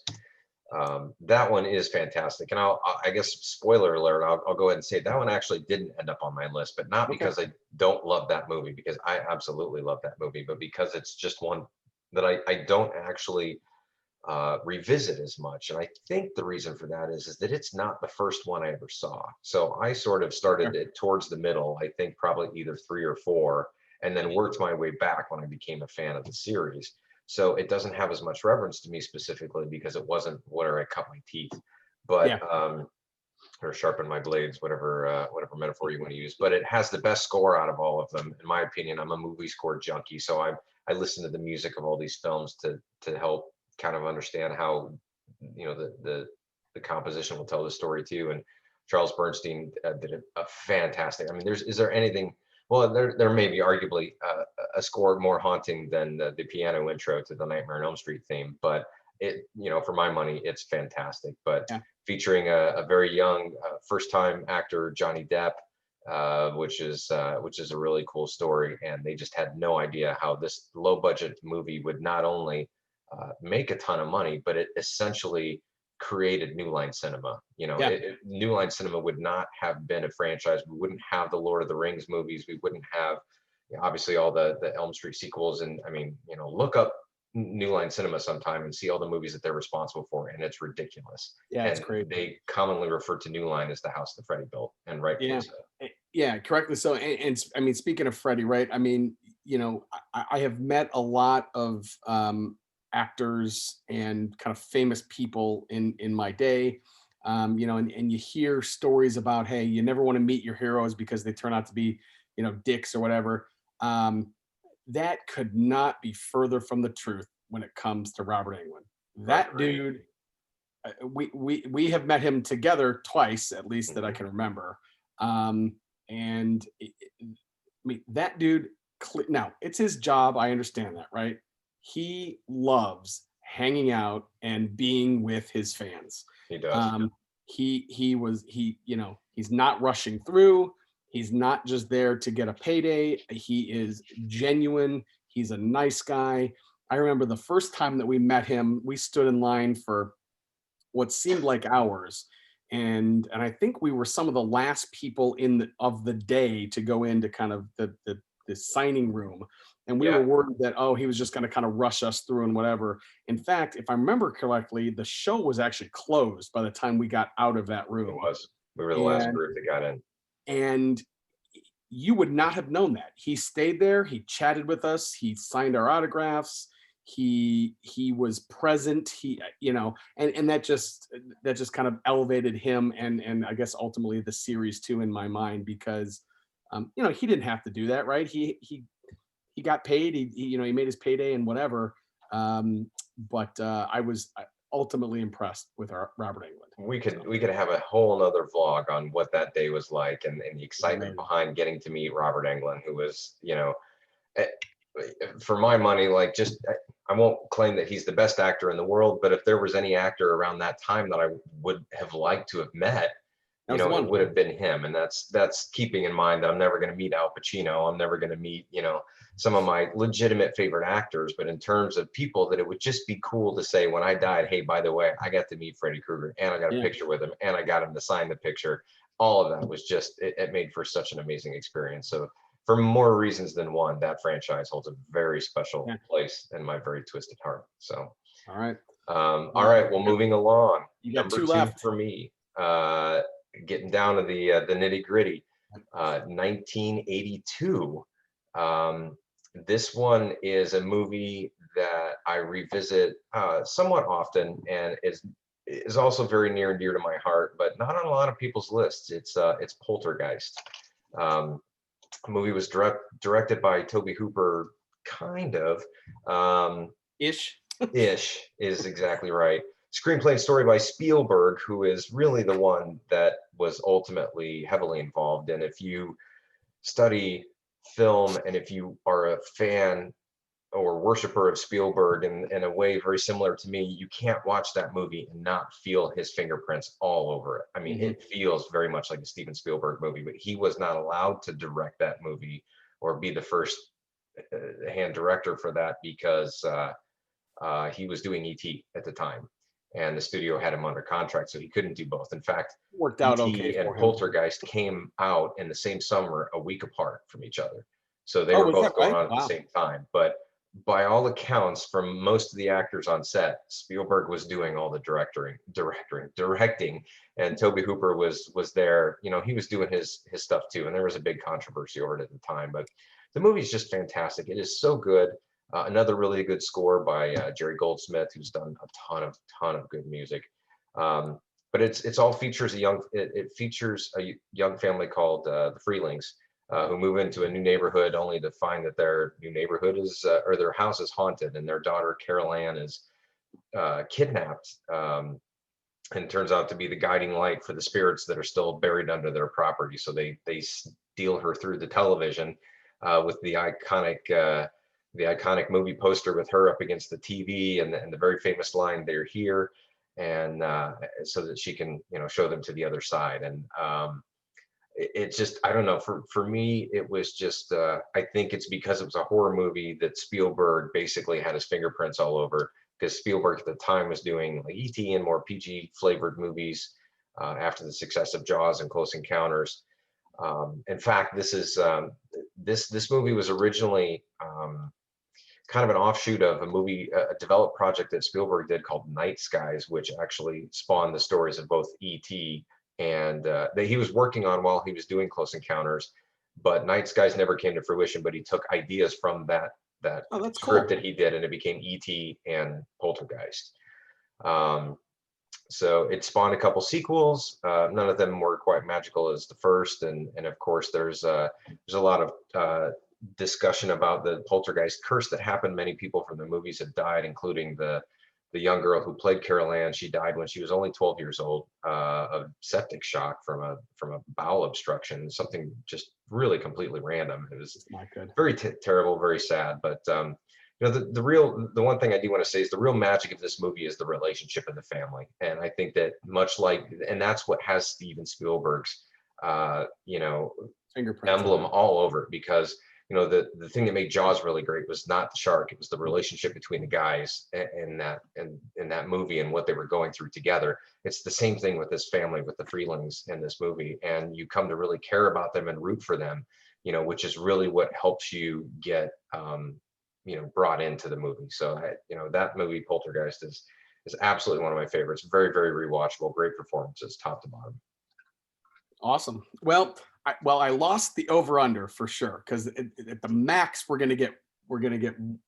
That one is fantastic. And I guess, spoiler alert, I'll go ahead and say that one actually didn't end up on my list, but not
Okay.
because I don't love that movie, because I absolutely love that movie, but because it's just one that I don't actually revisit as much. And I think the reason for that is that it's not the first one I ever saw. So I sort of started
Fair.
it towards the middle, I think probably either three or four. and then worked my way back when I became a fan of the series. So it doesn't have as much reverence to me specifically because it wasn't where I cut my teeth, but
Yeah.
or sharpen my blades, whatever metaphor you want to use. But it has the best score out of all of them, in my opinion. I'm a movie score junkie, so I listen to the music of all these films to help kind of understand how the composition will tell the story too. And Charles Bernstein did a fantastic. I mean, is there anything? Well, there may be arguably a score more haunting than the piano intro to the Nightmare on Elm Street theme, but for my money, it's fantastic. But
Yeah.
featuring a very young first-time actor, Johnny Depp, which is a really cool story. And they just had no idea how this low-budget movie would not only make a ton of money, but it essentially created New Line Cinema.
Yeah.
New Line Cinema would not have been a franchise. We wouldn't have the Lord of the Rings movies. We wouldn't have obviously all the Elm Street sequels. And I mean, look up New Line Cinema sometime and see all the movies that they're responsible for, and it's ridiculous.
Yeah, it's
And
great.
they commonly refer to New Line as the house that Freddie built, and rightfully
Yeah.
so.
Yeah, correctly so. I mean, speaking of Freddie, right? I mean, I have met a lot of actors and kind of famous people in my day. And you hear stories about, hey, you never want to meet your heroes because they turn out to be, dicks or whatever. That could not be further from the truth when it comes to Robert Englund. That
Agreed.
dude, we have met him together twice, at least that I can remember. And I mean, that dude, now it's his job. I understand that, right? He loves hanging out and being with his fans.
He does.
He's not rushing through. He's not just there to get a payday. He is genuine. He's a nice guy. I remember the first time that we met him, we stood in line for what seemed like hours. And I think we were some of the last people of the day to go into kind of the signing room. And we
Yeah.
were worried that, oh, he was just going to kind of rush us through and whatever. In fact, if I remember correctly, the show was actually closed by the time we got out of that
It
room.
was. We were the last
And
group that got in.
and you would not have known that. He stayed there, he chatted with us, he signed our autographs, he was present, and that just kind of elevated him and I guess ultimately the series too in my mind, because he didn't have to do that, right? He got paid, he made his payday and whatever. But I was ultimately impressed with our Robert Englund.
We could
So,
we could have a whole nother vlog on what that day was like, and the excitement
amazing.
behind getting to meet Robert Englund, who was, eh, for my money, like, just I won't claim that he's the best actor in the world, but if there was any actor around that time that I would have liked to have met,
That was the
it
one.
would have been him. And that's keeping in mind that I'm never going to meet Al Pacino. I'm never going to meet, some of my legitimate favorite actors. But in terms of people that it would just be cool to say when I died, hey, by the way, I got to meet Freddy Krueger and I got a
Yeah.
picture with him and I got him to sign the picture. All of that was just, it made for such an amazing experience. So for more reasons than one, that franchise holds a very special
Yeah.
place in my very twisted heart. So,
All right.
all right. Well, moving along.
You got
Number
two
two
left.
for me. Getting down to the nitty gritty. 1982. This one is a movie that I revisit somewhat often, and is also very near and dear to my heart, but not on a lot of people's lists. It's Poltergeist. The movie was directed by Toby Hooper, kind of.
Ish.
Ish is exactly right. Screenplay and story by Spielberg, who is really the one that was ultimately heavily involved. And if you study film and if you are a fan or worshiper of Spielberg in a way very similar to me, you can't watch that movie and not feel his fingerprints all over it. I mean,
Mhm.
it feels very much like a Steven Spielberg movie, but he was not allowed to direct that movie or be the first hand director for that because he was doing ET at the time, and the studio had him under contract, so he couldn't do both. In fact,
Worked out okay
ET and
for him.
Poltergeist came out in the same summer, a week apart from each other. So they
Oh,
were
was that
both going
right?
on at the
Wow.
same time. But by all accounts, from most of the actors on set, Spielberg was doing all the directing, and Toby Hooper was there. You know, he was doing his stuff too, and there was a big controversy over it at the time. But the movie's just fantastic. It is so good. Another really good score by Jerry Goldsmith, who's done a ton of good music. Um, but it's all features it features a young family called the Freelings, who move into a new neighborhood only to find that their new neighborhood is or their house is haunted, and their daughter Carol Ann is kidnapped, and turns out to be the guiding light for the spirits that are still buried under their property. So they steal her through the television, with the iconic movie poster with her up against the TV, and the very famous line, "They're here," and so that she can, you know, show them to the other side. And it just, I don't know, for me it was just I think it's because it was a horror movie that Spielberg basically had his fingerprints all over, because Spielberg at the time was doing like E.T. and more PG flavored movies after the success of Jaws and Close Encounters. In fact, this movie was originally kind of an offshoot of a movie, a developed project that Spielberg did called Night Skies, which actually spawned the stories of both E.T. and that he was working on while he was doing Close Encounters. But Night Skies never came to fruition, but he took ideas from that
Oh, that's
script
cool.
that he did, and it became E.T. and Poltergeist. Um, so it spawned a couple sequels. None of them were quite magical as the first, and of course there's a lot of discussion about the poltergeist curse that happened. Many people from the movies have died, including the young girl who played Carol Ann. She died when she was only 12 years old of septic shock from a bowel obstruction. Something just really completely random. It was
It's not good.
very terrible, very sad. But you know, the one thing I do want to say is the real magic of this movie is the relationship in the family, and I think that much like, and that's what has Steven Spielberg's you know,
Fingerprints on
emblem
it.
all over it. Because you know, the thing that made Jaws really great was not the shark, it was the relationship between the guys in that movie and what they were going through together. It's the same thing with this family, with the Freelings in this movie, and you come to really care about them and root for them, you know, which is really what helps you get you know, brought into the movie. So you know, that movie Poltergeist is absolutely one of my favorites. Very, very rewatchable. Great performances, top to bottom.
Awesome. Well, I lost the over under for sure, because at the max we're gonna get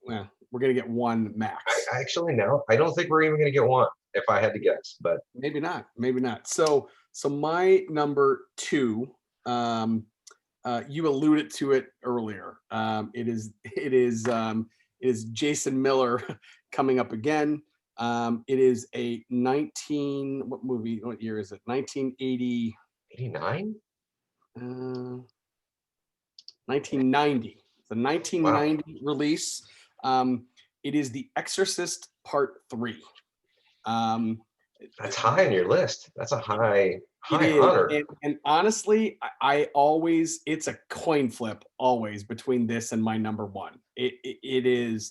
well, we're gonna get one max.
I actually, no, I don't think we're even going to get one, if I had to guess. But
Maybe not. Maybe not. So my number two, you alluded to it earlier. It is Jason Miller coming up again. It is a 19, what movie? What year is it? 1980.
89.
Uh, 1990. The
Wow,
1990 release. It is The Exorcist Part 3. Um,
that's high on your list. That's a
it
high
is,
honor.
and honestly, I always, it's a coin flip always between this and my number one. It is.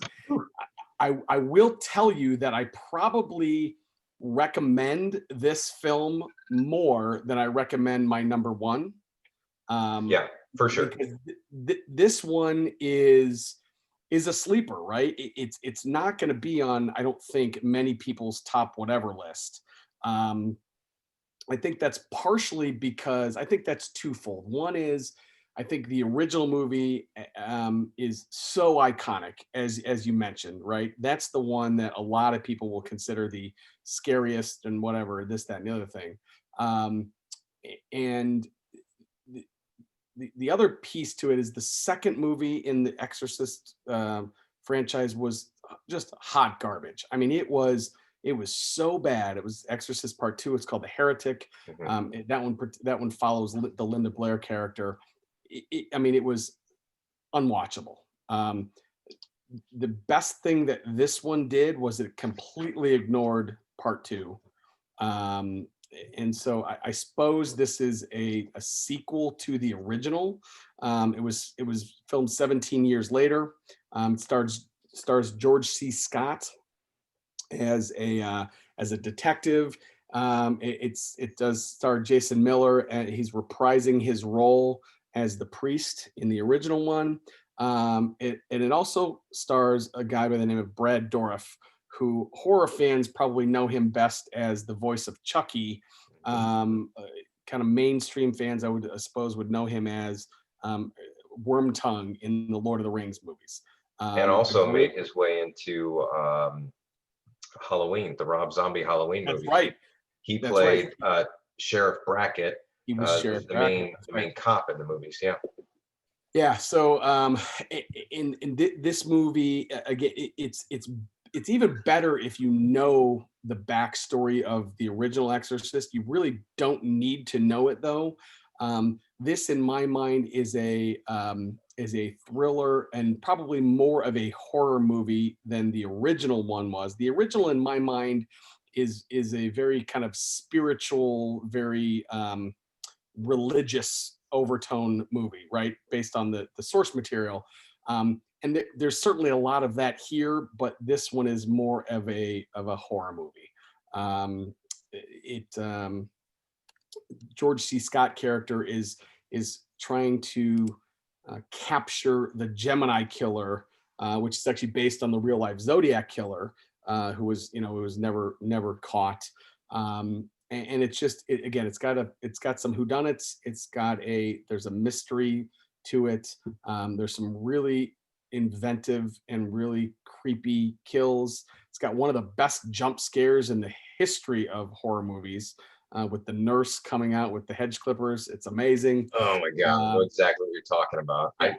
I will tell you that I probably recommend this film more than I recommend my number one. Um,
Yeah, for sure.
because this one is a sleeper, right? It's not going to be on, I don't think, many people's top whatever list. Um, I think that's partially because I think that's twofold. One is I think the original movie is so iconic, as you mentioned, right? That's the one that a lot of people will consider the scariest and whatever, this, that, and the other thing. Um, and the other piece to it is the second movie in the Exorcist franchise was just hot garbage. I mean, it was so bad. It was Exorcist Part Two. It's called The Heretic.
Mhm.
That one follows the Linda Blair character. I mean, it was unwatchable. The best thing that this one did was it completely ignored Part Two. Um, and so I suppose this is a sequel to the original. It was filmed 17 years later. Stars George C. Scott as a detective. It does star Jason Miller, and he's reprising his role as the priest in the original one. And it also stars a guy by the name of Brad Dourif, who horror fans probably know him best as the voice of Chucky.
Mhm.
Kind of mainstream fans, I suppose, would know him as um, Wormtongue in the Lord of the Rings movies.
And
A
also
great,
made his way into Halloween, the Rob Zombie Halloween
that's
movies.
right.
He
That's right.
played Sheriff Brackett,
He was Sheriff
the
Brackett.
main
That's
the
right.
main cop in the movies. Yeah.
Yeah. So this movie again, it's even better if you know the backstory of the original Exorcist. You really don't need to know it though. This, in my mind, is a thriller and probably more of a horror movie than the original one was. The original, in my mind, is a very kind of spiritual, very religious overtone movie, right? Based on the source material. And there's certainly a lot of that here, but this one is more of a horror movie. It George C. Scott character is trying to capture the Gemini killer, which is actually based on the real life Zodiac killer, who was who was never caught. And it's just again, it's got some whodunits. It's got there's a mystery to it. There's some really inventive and really creepy kills. It's got one of the best jump scares in the history of horror movies, with the nurse coming out with the hedge clippers. It's amazing.
Oh my God, I know
Um,
exactly what you're talking about.
yeah,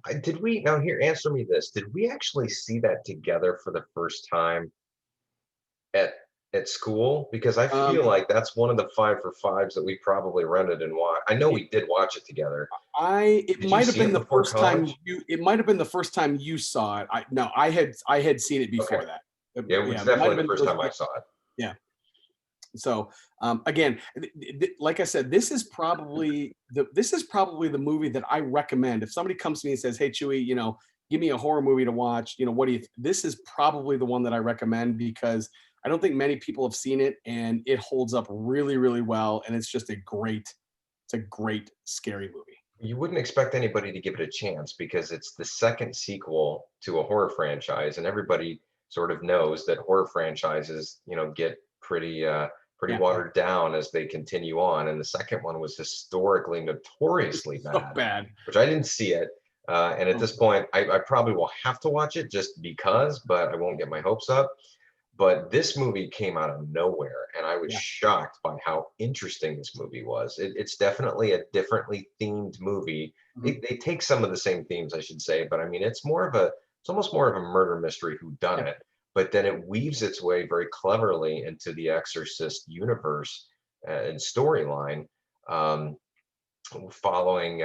I did we now here answer me this. Did we actually see that together for the first time at at school? Because I
um,
feel like that's one of the five for fives that we probably rented and watched. I know we did watch it together.
it
Did you
might have
see
been
it
the
before
first time
college?
it might have been the first time you saw it. I had seen it
Okay.
before that.
Yeah, it
Yeah,
was
it might have
definitely
been
the
the
first
first.
time I saw it.
Yeah. So again, like I said, this is probably the movie that I recommend. If somebody comes to me and says, "Hey, Chewy, give me a horror movie to watch," what do you? This is probably the one that I recommend because I don't think many people have seen it, and it holds up really, really well, and it's a great scary movie.
You wouldn't expect anybody to give it a chance because it's the second sequel to a horror franchise, and everybody sort of knows that horror franchises, get pretty
Yeah,
watered down as they continue on. And the second one was historically notoriously
so
bad,
bad.
which I didn't see it. And at
Oh,
this point, I probably will have to watch it just because, but I won't get my hopes up. But this movie came out of nowhere, and I was
yeah.
shocked by how interesting this movie was. It's definitely a differently themed movie.
Mhm.
They take some of the same themes, I should say, but I mean, it's almost more of a murder mystery
Yeah.
whodunit, but then it weaves its way very cleverly into the Exorcist universe and storyline, um, following,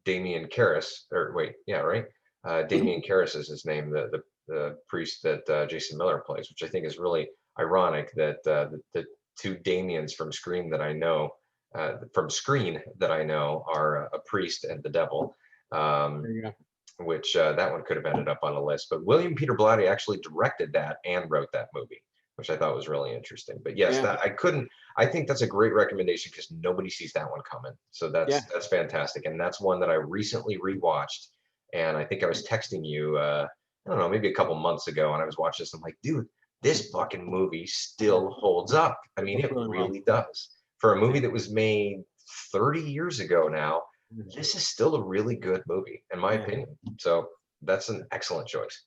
Damien Karras, or wait, yeah, right?
Mhm.
Damien Karras is his name, the priest that Jason Miller plays, which I think is really ironic that the two Damiens from Screen that I know are a priest and the devil.
There
Um,
you go.
which that one could have ended up on a list. But William Peter Blatty actually directed that and wrote that movie, which I thought was really interesting. But yes,
Yeah,
that I couldn't. I think that's a great recommendation because nobody sees that one coming. So
yeah.
that's fantastic, and that's one that I recently rewatched. And I think I was texting you, I don't know, maybe a couple months ago, and I was watching this. I'm like, dude, this fucking movie still holds up. I mean,
Works
it
really well.
really does. For a movie
Yeah.
that was made 30 years ago now, this is still a really good movie, in my
Yeah.
opinion. So that's an excellent choice.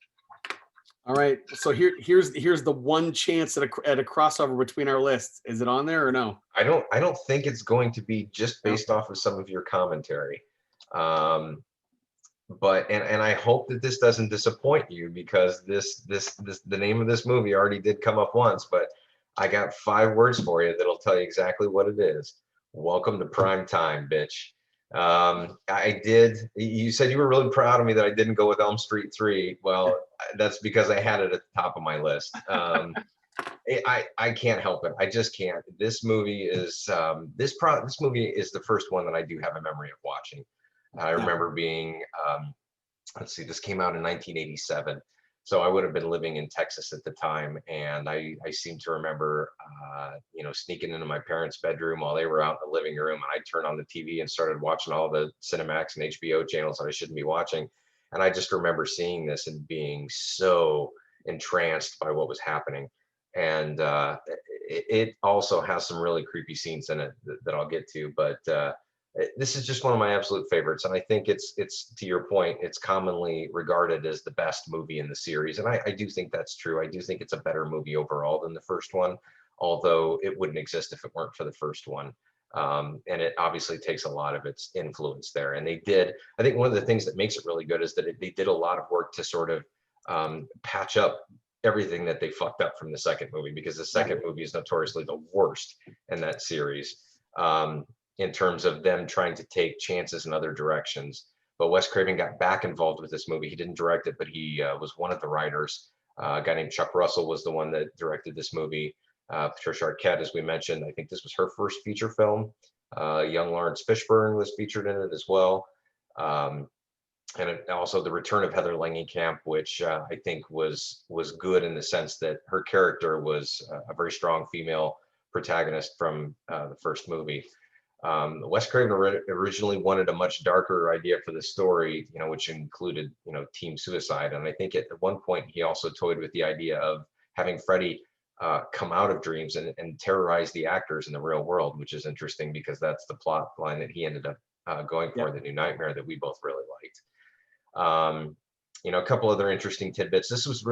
All right. So here's the one chance at a crossover between our lists. Is it on there or no?
I don't think it's going to be just
No.
based off of some of your commentary. Um, but and I hope that this doesn't disappoint you because this the name of this movie already did come up once, but I got 5 words for you that'll tell you exactly what it is. Welcome to prime time, bitch. I did. You said you were really proud of me that I didn't go with Elm Street 3. Well, that's because I had it at the top of my list. I can't help it. I just can't. This movie is this movie is the first one that I do have a memory of watching. I
Yeah.
remember being let's see, this came out in 1987. So I would have been living in Texas at the time, and I seem to remember, sneaking into my parents' bedroom while they were out in the living room, and I turned on the TV and started watching all the Cinemax and HBO channels that I shouldn't be watching. And I just remember seeing this and being so entranced by what was happening. And it also has some really creepy scenes in it that I'll get to, but this is just one of my absolute favorites, and I think it's to your point, it's commonly regarded as the best movie in the series, and I do think that's true. I do think it's a better movie overall than the first one, although it wouldn't exist if it weren't for the first one. And it obviously takes a lot of its influence there. And they did, I think one of the things that makes it really good is that they did a lot of work to sort of patch up everything that they fucked up from the second movie, because the
Yeah.
second movie is notoriously the worst in that series. In terms of them trying to take chances in other directions. But Wes Craven got back involved with this movie. He didn't direct it, but he was one of the writers. A guy named Chuck Russell was the one that directed this movie. Patricia Arquette, as we mentioned, I think this was her first feature film. Young Lawrence Fishburne was featured in it as well. And also the return of Heather Langenkamp, which I think was good in the sense that her character was a very strong female protagonist from the first movie. Wes Craven originally wanted a much darker idea for the story, which included, team suicide. And I think at one point he also toyed with the idea of having Freddy come out of dreams and terrorize the actors in the real world, which is interesting because that's the plot line that he ended up going for, the New Nightmare, that we both really liked. A couple other interesting tidbits. This is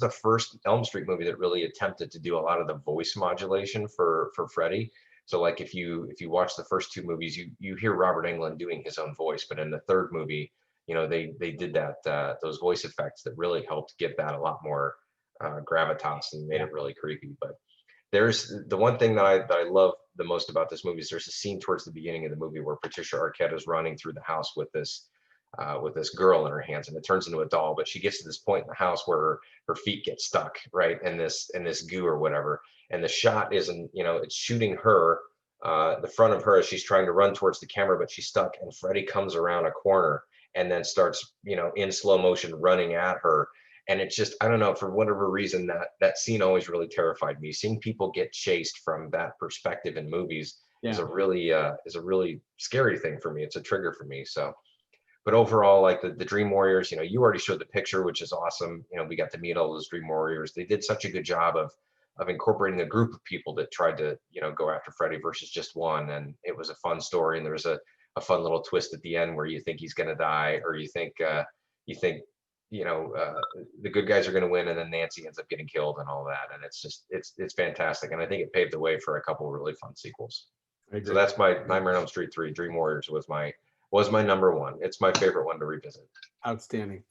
the first Elm Street movie that really attempted to do a lot of the voice modulation for Freddy. So like if you watch the first two movies, you hear Robert Englund doing his own voice, but in the third movie, they did that those voice effects that really helped give that a lot more gravitas and made it really creepy. But there's the one thing that I love the most about this movie is there's a scene towards the beginning of the movie where Patricia Arquette is running through the house with this girl in her hands, and it turns into a doll. But she gets to this point in the house where her feet get stuck, right, in this goo or whatever, and the shot isn't, it's shooting her, the front of her as she's trying to run towards the camera, but she's stuck, and Freddy comes around a corner and then starts, in slow motion running at her. And it's just, I don't know, for whatever reason, that scene always really terrified me. Seeing people get chased from that perspective in movies is a really scary thing for me. It's a trigger for me. So, but overall, like the Dream Warriors, you already showed the picture, which is awesome. We got to meet all those Dream Warriors. They did such a good job of incorporating a group of people that tried to, go after Freddy versus just one. And it was a fun story. And there was a fun little twist at the end where you think he's going to die, or you think the good guys are going to win, and then Nancy ends up getting killed and all that. And it's just, it's fantastic. And I think it paved the way for a couple of really fun sequels. So that's my Nightmare on Elm Street 3. Dream Warriors was my number one. It's my favorite one to revisit.
Outstanding.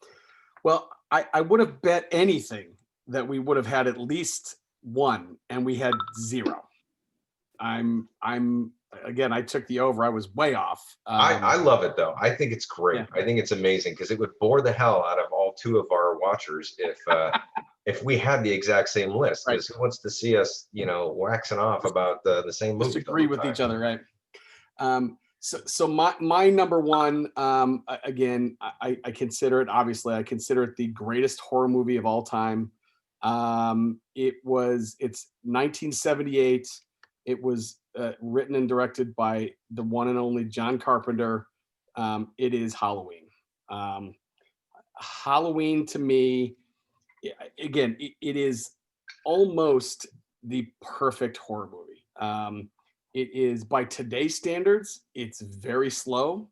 Well, I would have bet anything that we would have had at least one, and we had zero. I'm again, I took the over. I was way off.
I love it though. I think it's great.
Yeah.
I think it's amazing because it would bore the hell out of all two of our watchers if we had the exact same list. Because who wants to see us, waxing off about the same movie?
Just agree with each other, right? So my number one, again, I consider it, obviously, I consider it the greatest horror movie of all time. It's 1978. It was written and directed by the one and only John Carpenter. It is Halloween. Halloween to me, again, it is almost the perfect horror movie. It is, by today's standards, it's very slow.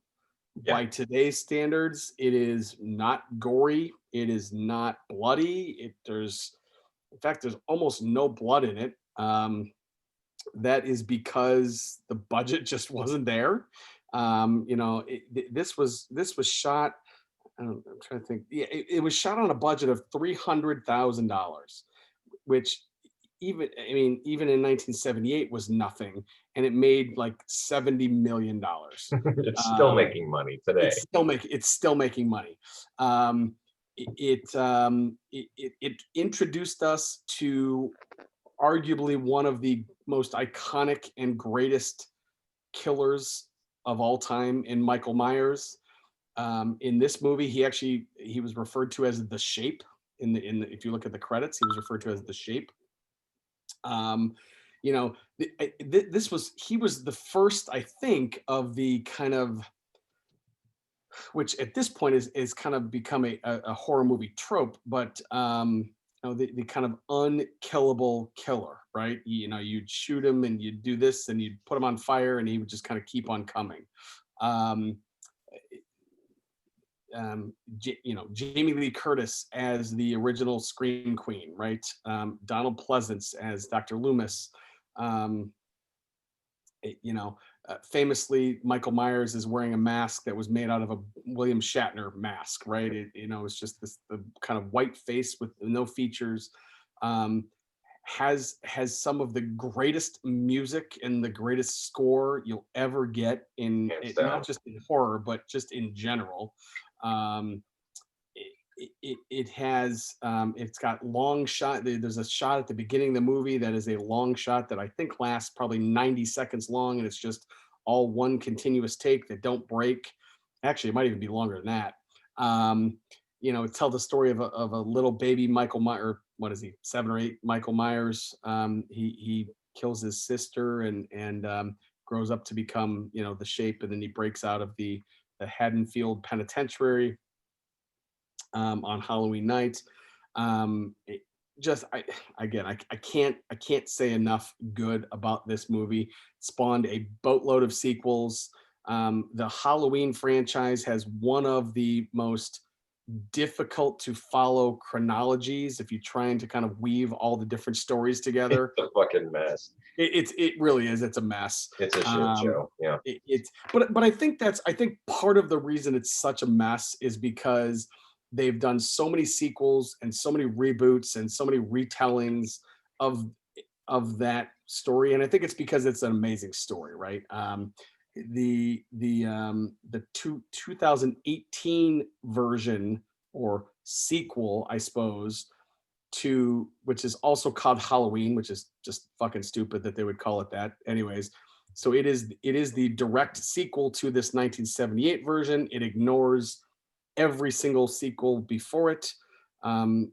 Yeah.
By today's standards, it is not gory. It is not bloody. In fact, there's almost no blood in it. That is because the budget just wasn't there. This was shot. I'm trying to think. Yeah, it was shot on a budget of $300,000, which even in 1978 was nothing, and it made like $70 million.
It's still making money today.
It's still making money. It introduced us to arguably one of the most iconic and greatest killers of all time in Michael Myers. In this movie, he was referred to as the Shape. if you look at the credits, he was referred to as the Shape. Um, you know, this was he was the first, I think, of the kind of, which at this point is kind of become a horror movie trope, but the kind of unkillable killer, right? You'd shoot him and you'd do this and you'd put him on fire and he would just kind of keep on coming. Um, Jamie Lee Curtis as the original Scream Queen, right? Donald Pleasance as Dr. Loomis. Um, famously, Michael Myers is wearing a mask that was made out of a William Shatner mask, right? It's just the kind of white face with no features. Um, has some of the greatest music and the greatest score you'll ever get in
Hands
it,
down.
not just in horror, but just in general. Um, it has it's got long shot. There's a shot at the beginning of the movie that is a long shot that I think lasts probably 90 seconds long, and it's just all one continuous take that don't break. Actually, it might even be longer than that. Tell the story of a little baby Michael Myers. What is he, 7 or 8? Michael Myers. He kills his sister and grows up to become the Shape, and then he breaks out of the Haddonfield Penitentiary on Halloween night. It just I can't say enough good about this movie. Spawned a boatload of sequels. The Halloween franchise has one of the most difficult to follow chronologies if you're trying to kind of weave all the different stories together.
It's a fucking mess.
It really is. It's a mess.
It's a shit
Um,
show. Yeah.
it's but I think part of the reason it's such a mess is because they've done so many sequels and so many reboots and so many retellings of that story, and I think it's because it's an amazing story, right? The 2018 version or sequel, I suppose, to which is also called Halloween, which is just fucking stupid that they would call it that. Anyways, so it is the direct sequel to this 1978 version. It ignores every single sequel before it. Um,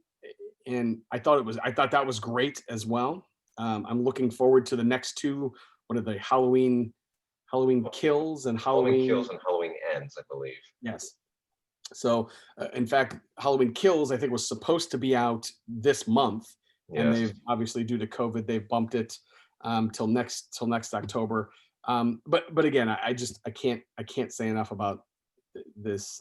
and I thought that was great as well. I'm looking forward to the next two. What are they? Halloween Kills and
Halloween
Halloween.
Kills and Halloween Ends, I believe.
Yes. So, in fact, Halloween Kills, I think, was supposed to be out this month, and
Yes.
they've obviously, due to COVID, they've bumped it till next October. But again, I can't say enough about this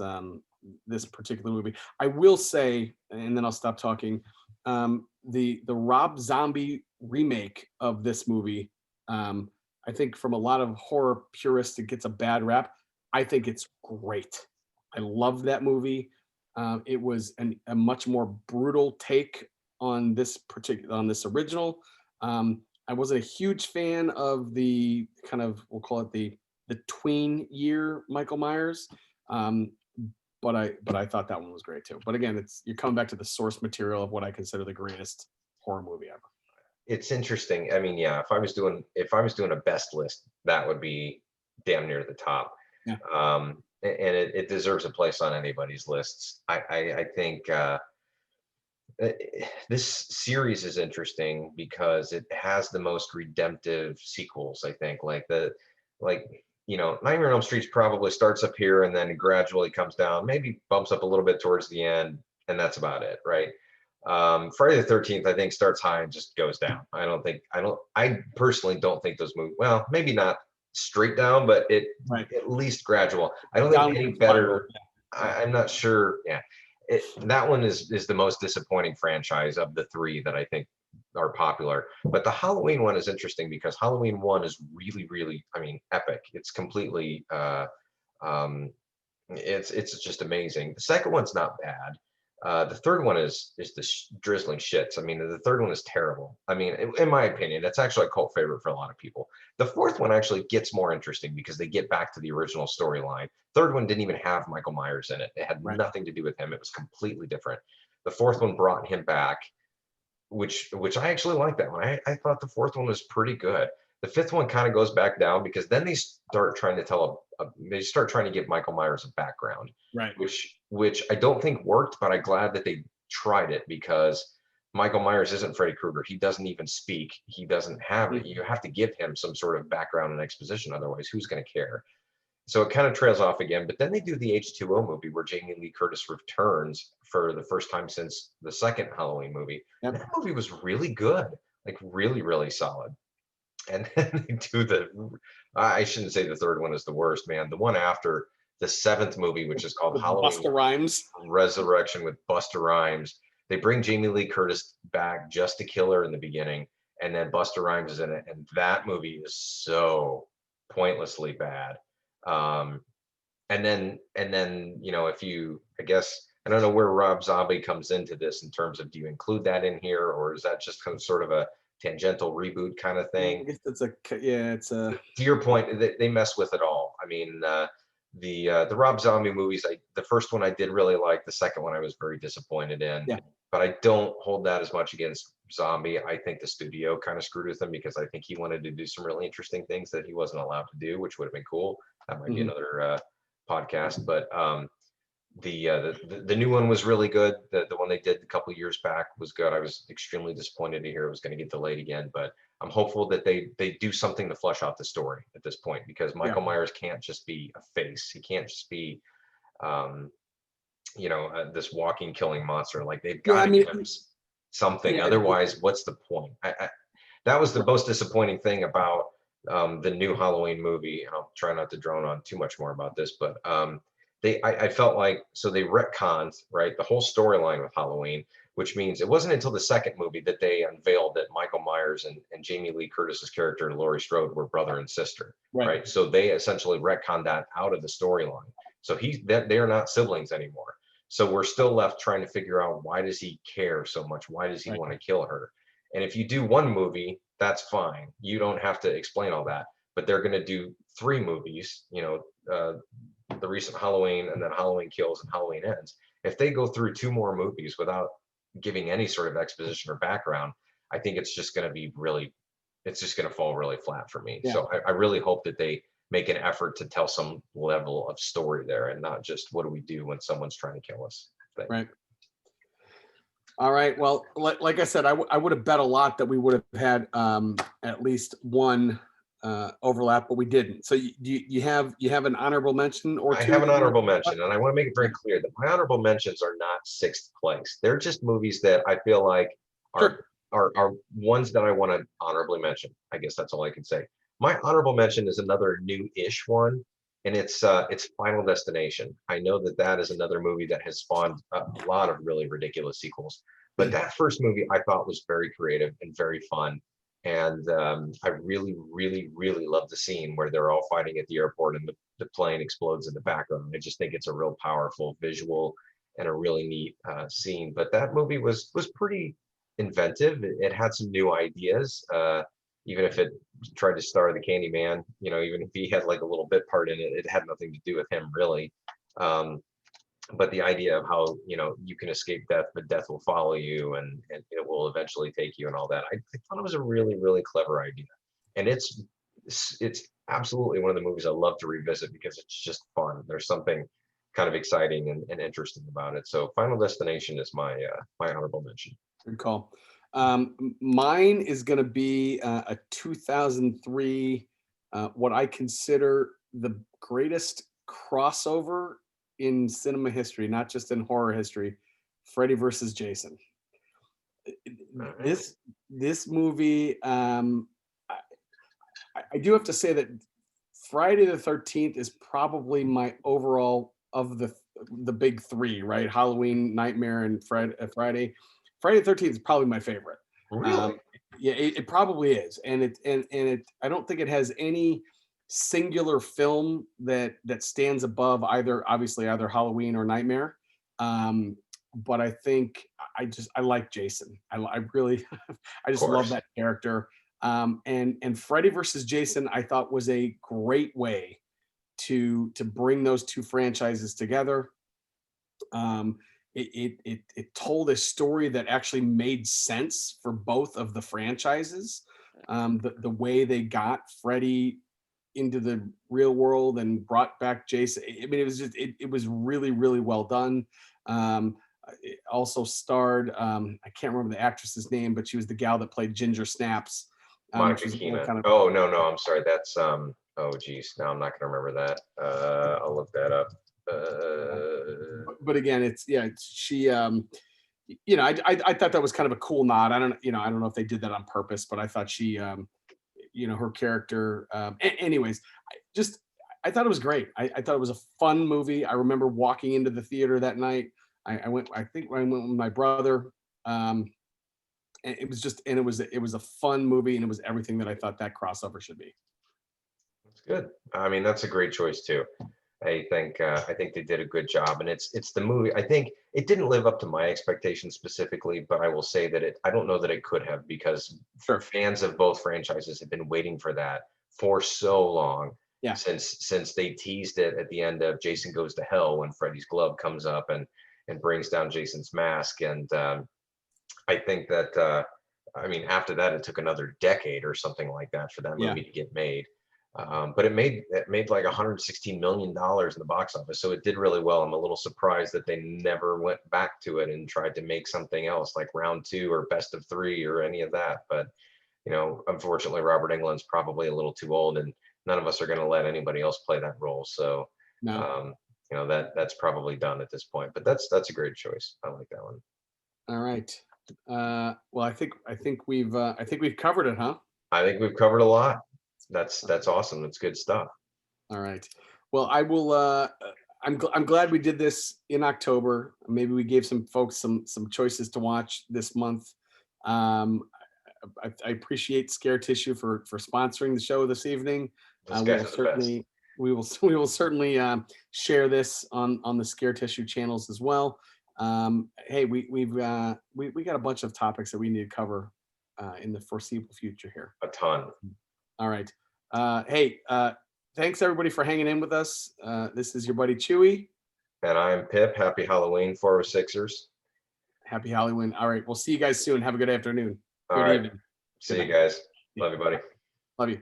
particular movie. I will say, and then I'll stop talking. The Rob Zombie remake of this movie, I think from a lot of horror purists, it gets a bad rap. I think it's great. I love that movie. It was a much more brutal take on this original. I wasn't a huge fan of the kind of, we'll call it the tween year Michael Myers, um, but I thought that one was great too. But again, you're coming back to the source material of what I consider the greatest horror movie ever.
It's interesting. I mean, yeah, if I was doing a best list, that would be damn near the top.
Yeah.
And it deserves a place on anybody's lists. I think uh, this series is interesting because it has the most redemptive sequels, I think. Like, Nightmare on Elm Street probably starts up here and then gradually comes down, maybe bumps up a little bit towards the end, and that's about it, right? Friday the 13th, I think, starts high and just goes down. I personally don't think those movies, well, maybe not straight down, but
Right.
at least gradual. I don't think any
Downward
better.
spiral. Yeah.
I'm not sure. Yeah, that one is the most disappointing franchise of the three that I think are popular. But the Halloween one is interesting because Halloween one is really, really, I mean, epic. It's completely, it's just amazing. The second one's not bad. The third one is the drizzling shits. I mean, the third one is terrible. I mean, in my opinion, that's actually a cult favorite for a lot of people. The fourth one actually gets more interesting because they get back to the original storyline. Third one didn't even have Michael Myers in it. It had
Right.
nothing to do with him. It was completely different. The fourth one brought him back, which I actually like that one. I thought the fourth one was pretty good. The fifth one kind of goes back down because then they start trying to they start trying to give Michael Myers a background,
Right.
which I don't think worked, but I'm glad that they tried it because Michael Myers isn't Freddy Krueger. He doesn't even speak. He doesn't have it. You have to give him some sort of background and exposition. Otherwise, who's going to care? So it kind of trails off again. But then they do the H2O movie where Jamie Lee Curtis returns for the first time since the second Halloween movie.
Yep.
That movie was really good, like really, really solid. And then they do I shouldn't say the third one is the worst, man. The one after the seventh movie, which is called
With
Halloween
Busta Rhymes.
Resurrection with Busta Rhymes. They bring Jamie Lee Curtis back just to kill her in the beginning, and then Busta Rhymes is in it, and that movie is so pointlessly bad. And then if you, I guess, I don't know where Rob Zombie comes into this in terms of, do you include that in here, or is that just kind of sort of a tangential reboot kind of
I
thing?
guess it's a
To your point, they mess with it all. I mean, the Rob Zombie movies, the first one I did really like. The second one I was very disappointed in.
Yeah.
But I don't hold that as much against Zombie. I think the studio kind of screwed with him because I think he wanted to do some really interesting things that he wasn't allowed to do, which would have been cool. That might be another podcast. But the new one was really good. The one they did a couple years back was good. I was extremely disappointed to hear it was going to get delayed again, but I'm hopeful that they do something to flesh out the story at this point, because Michael Myers can't just be a face. He can't just be this walking killing monster. Like, they've got to give him something. Otherwise, what's the point? That was the most disappointing thing about the new Halloween movie. And I'll try not to drone on too much more about this, but I felt like, so they retconned, right, the whole storyline with Halloween, which means it wasn't until the second movie that they unveiled that Michael Myers and Jamie Lee Curtis's character, Laurie Strode, were brother and sister, right? So they essentially retconned that out of the storyline. So they are not siblings anymore. So we're still left trying to figure out, why does he care so much? Why does he want to kill her? And if you do one movie, that's fine. You don't have to explain all that. But they're going to do 3 movies, the recent Halloween, and then Halloween Kills and Halloween Ends. If they go through 2 more movies without giving any sort of exposition or background, I think it's just going to fall really flat for me. So I really hope that they make an effort to tell some level of story there, and not just, what do we do when someone's trying to kill us?
Right. All right. Well, like I said, I would have bet a lot that we would have had at least one overlap, but we didn't. So you have an honorable mention or two?
I have an honorable mention, and I want to make it very clear that my honorable mentions are not 6th place. They're just movies that I feel like are ones that I want to honorably mention. I guess that's all I can say. My honorable mention is another new-ish one, and it's Final Destination. I know that is another movie that has spawned a lot of really ridiculous sequels, but that first movie I thought was very creative and very fun. And I really, really, really love the scene where they're all fighting at the airport and the plane explodes in the background. I just think it's a real powerful visual and a really neat scene. But that movie was pretty inventive. It had some new ideas, even if it tried to star the Candyman. Even if he had like a little bit part in it, it had nothing to do with him really. But the idea of how you can escape death, but death will follow you, and it will eventually take you, and all that. I thought it was a really, really clever idea, and it's absolutely one of the movies I love to revisit because it's just fun. There's something kind of exciting and interesting about it. So Final Destination is my honorable mention.
Good call. Mine is going to be a 2003, what I consider the greatest crossover in cinema history, not just in horror history, Freddy versus Jason. This movie, I do have to say that Friday the 13th is probably my overall of the big 3, right? Halloween, Nightmare, and Friday. Friday the 13th is probably my favorite.
Really?
Yeah, it probably is, and it. I don't think it has any singular film that stands above either Halloween or Nightmare. But I think I like Jason. I really I just love that character. And Freddy versus Jason, I thought, was a great way to bring those 2 franchises together. It told a story that actually made sense for both of the franchises. The way they got Freddy into the real world and brought back Jason. I mean, it was really, really well done. It also starred, I can't remember the actress's name, but she was the gal that played Ginger Snaps, which
Monica
was another
Keena.
kind of,
Oh, no, no, I'm sorry. That's oh geez, now I'm not gonna remember that. I'll look that up.
but again, it's, yeah, she, you know, I thought that was kind of a cool nod. I don't know if they did that on purpose, but I thought she, her character, anyways, I thought it was great. I thought it was a fun movie. I remember walking into the theater that night. I went, I think I went with my brother. Um, and it was a fun movie, and it was everything that I thought that crossover should be.
That's good. I mean, that's a great choice too. I think they did a good job, and it's the movie. I think it didn't live up to my expectations specifically, but I will say that I don't know that it could have, because
Sure.
fans of both franchises have been waiting for that for so long,
Yeah.
since they teased it at the end of Jason Goes to Hell, when Freddy's glove comes up and brings down Jason's mask. And I think that I mean, after that, it took another decade or something like that for that
Yeah.
movie to get made. But it made like $116 million in the box office, so it did really well. I'm a little surprised that they never went back to it and tried to make something else like Round Two or Best of Three or any of that. But unfortunately, Robert Englund's probably a little too old, and none of us are going to let anybody else play that role. So
No.
that's probably done at this point. But that's a great choice. I like that one.
All right. Well, I think we've covered it, huh?
I think we've covered a lot. That's awesome. That's good stuff.
All right. Well, I will. I'm glad we did this in October. Maybe we gave some folks some choices to watch this month. Um, I appreciate Scare Tissue for sponsoring the show this evening.
Those
We
guys
will
are the best.
certainly we will certainly share this on the Scare Tissue channels as well. Hey, we got a bunch of topics that we need to cover in the foreseeable future here.
A ton.
All right. Hey, thanks everybody for hanging in with us. This is your buddy Chewy.
And I'm Pip. Happy Halloween, 406ers.
Happy Halloween. All right. We'll see you guys soon. Have a good afternoon.
All
Good
right.
evening.
See
Good
you
night.
guys. Love you, buddy.
Love you.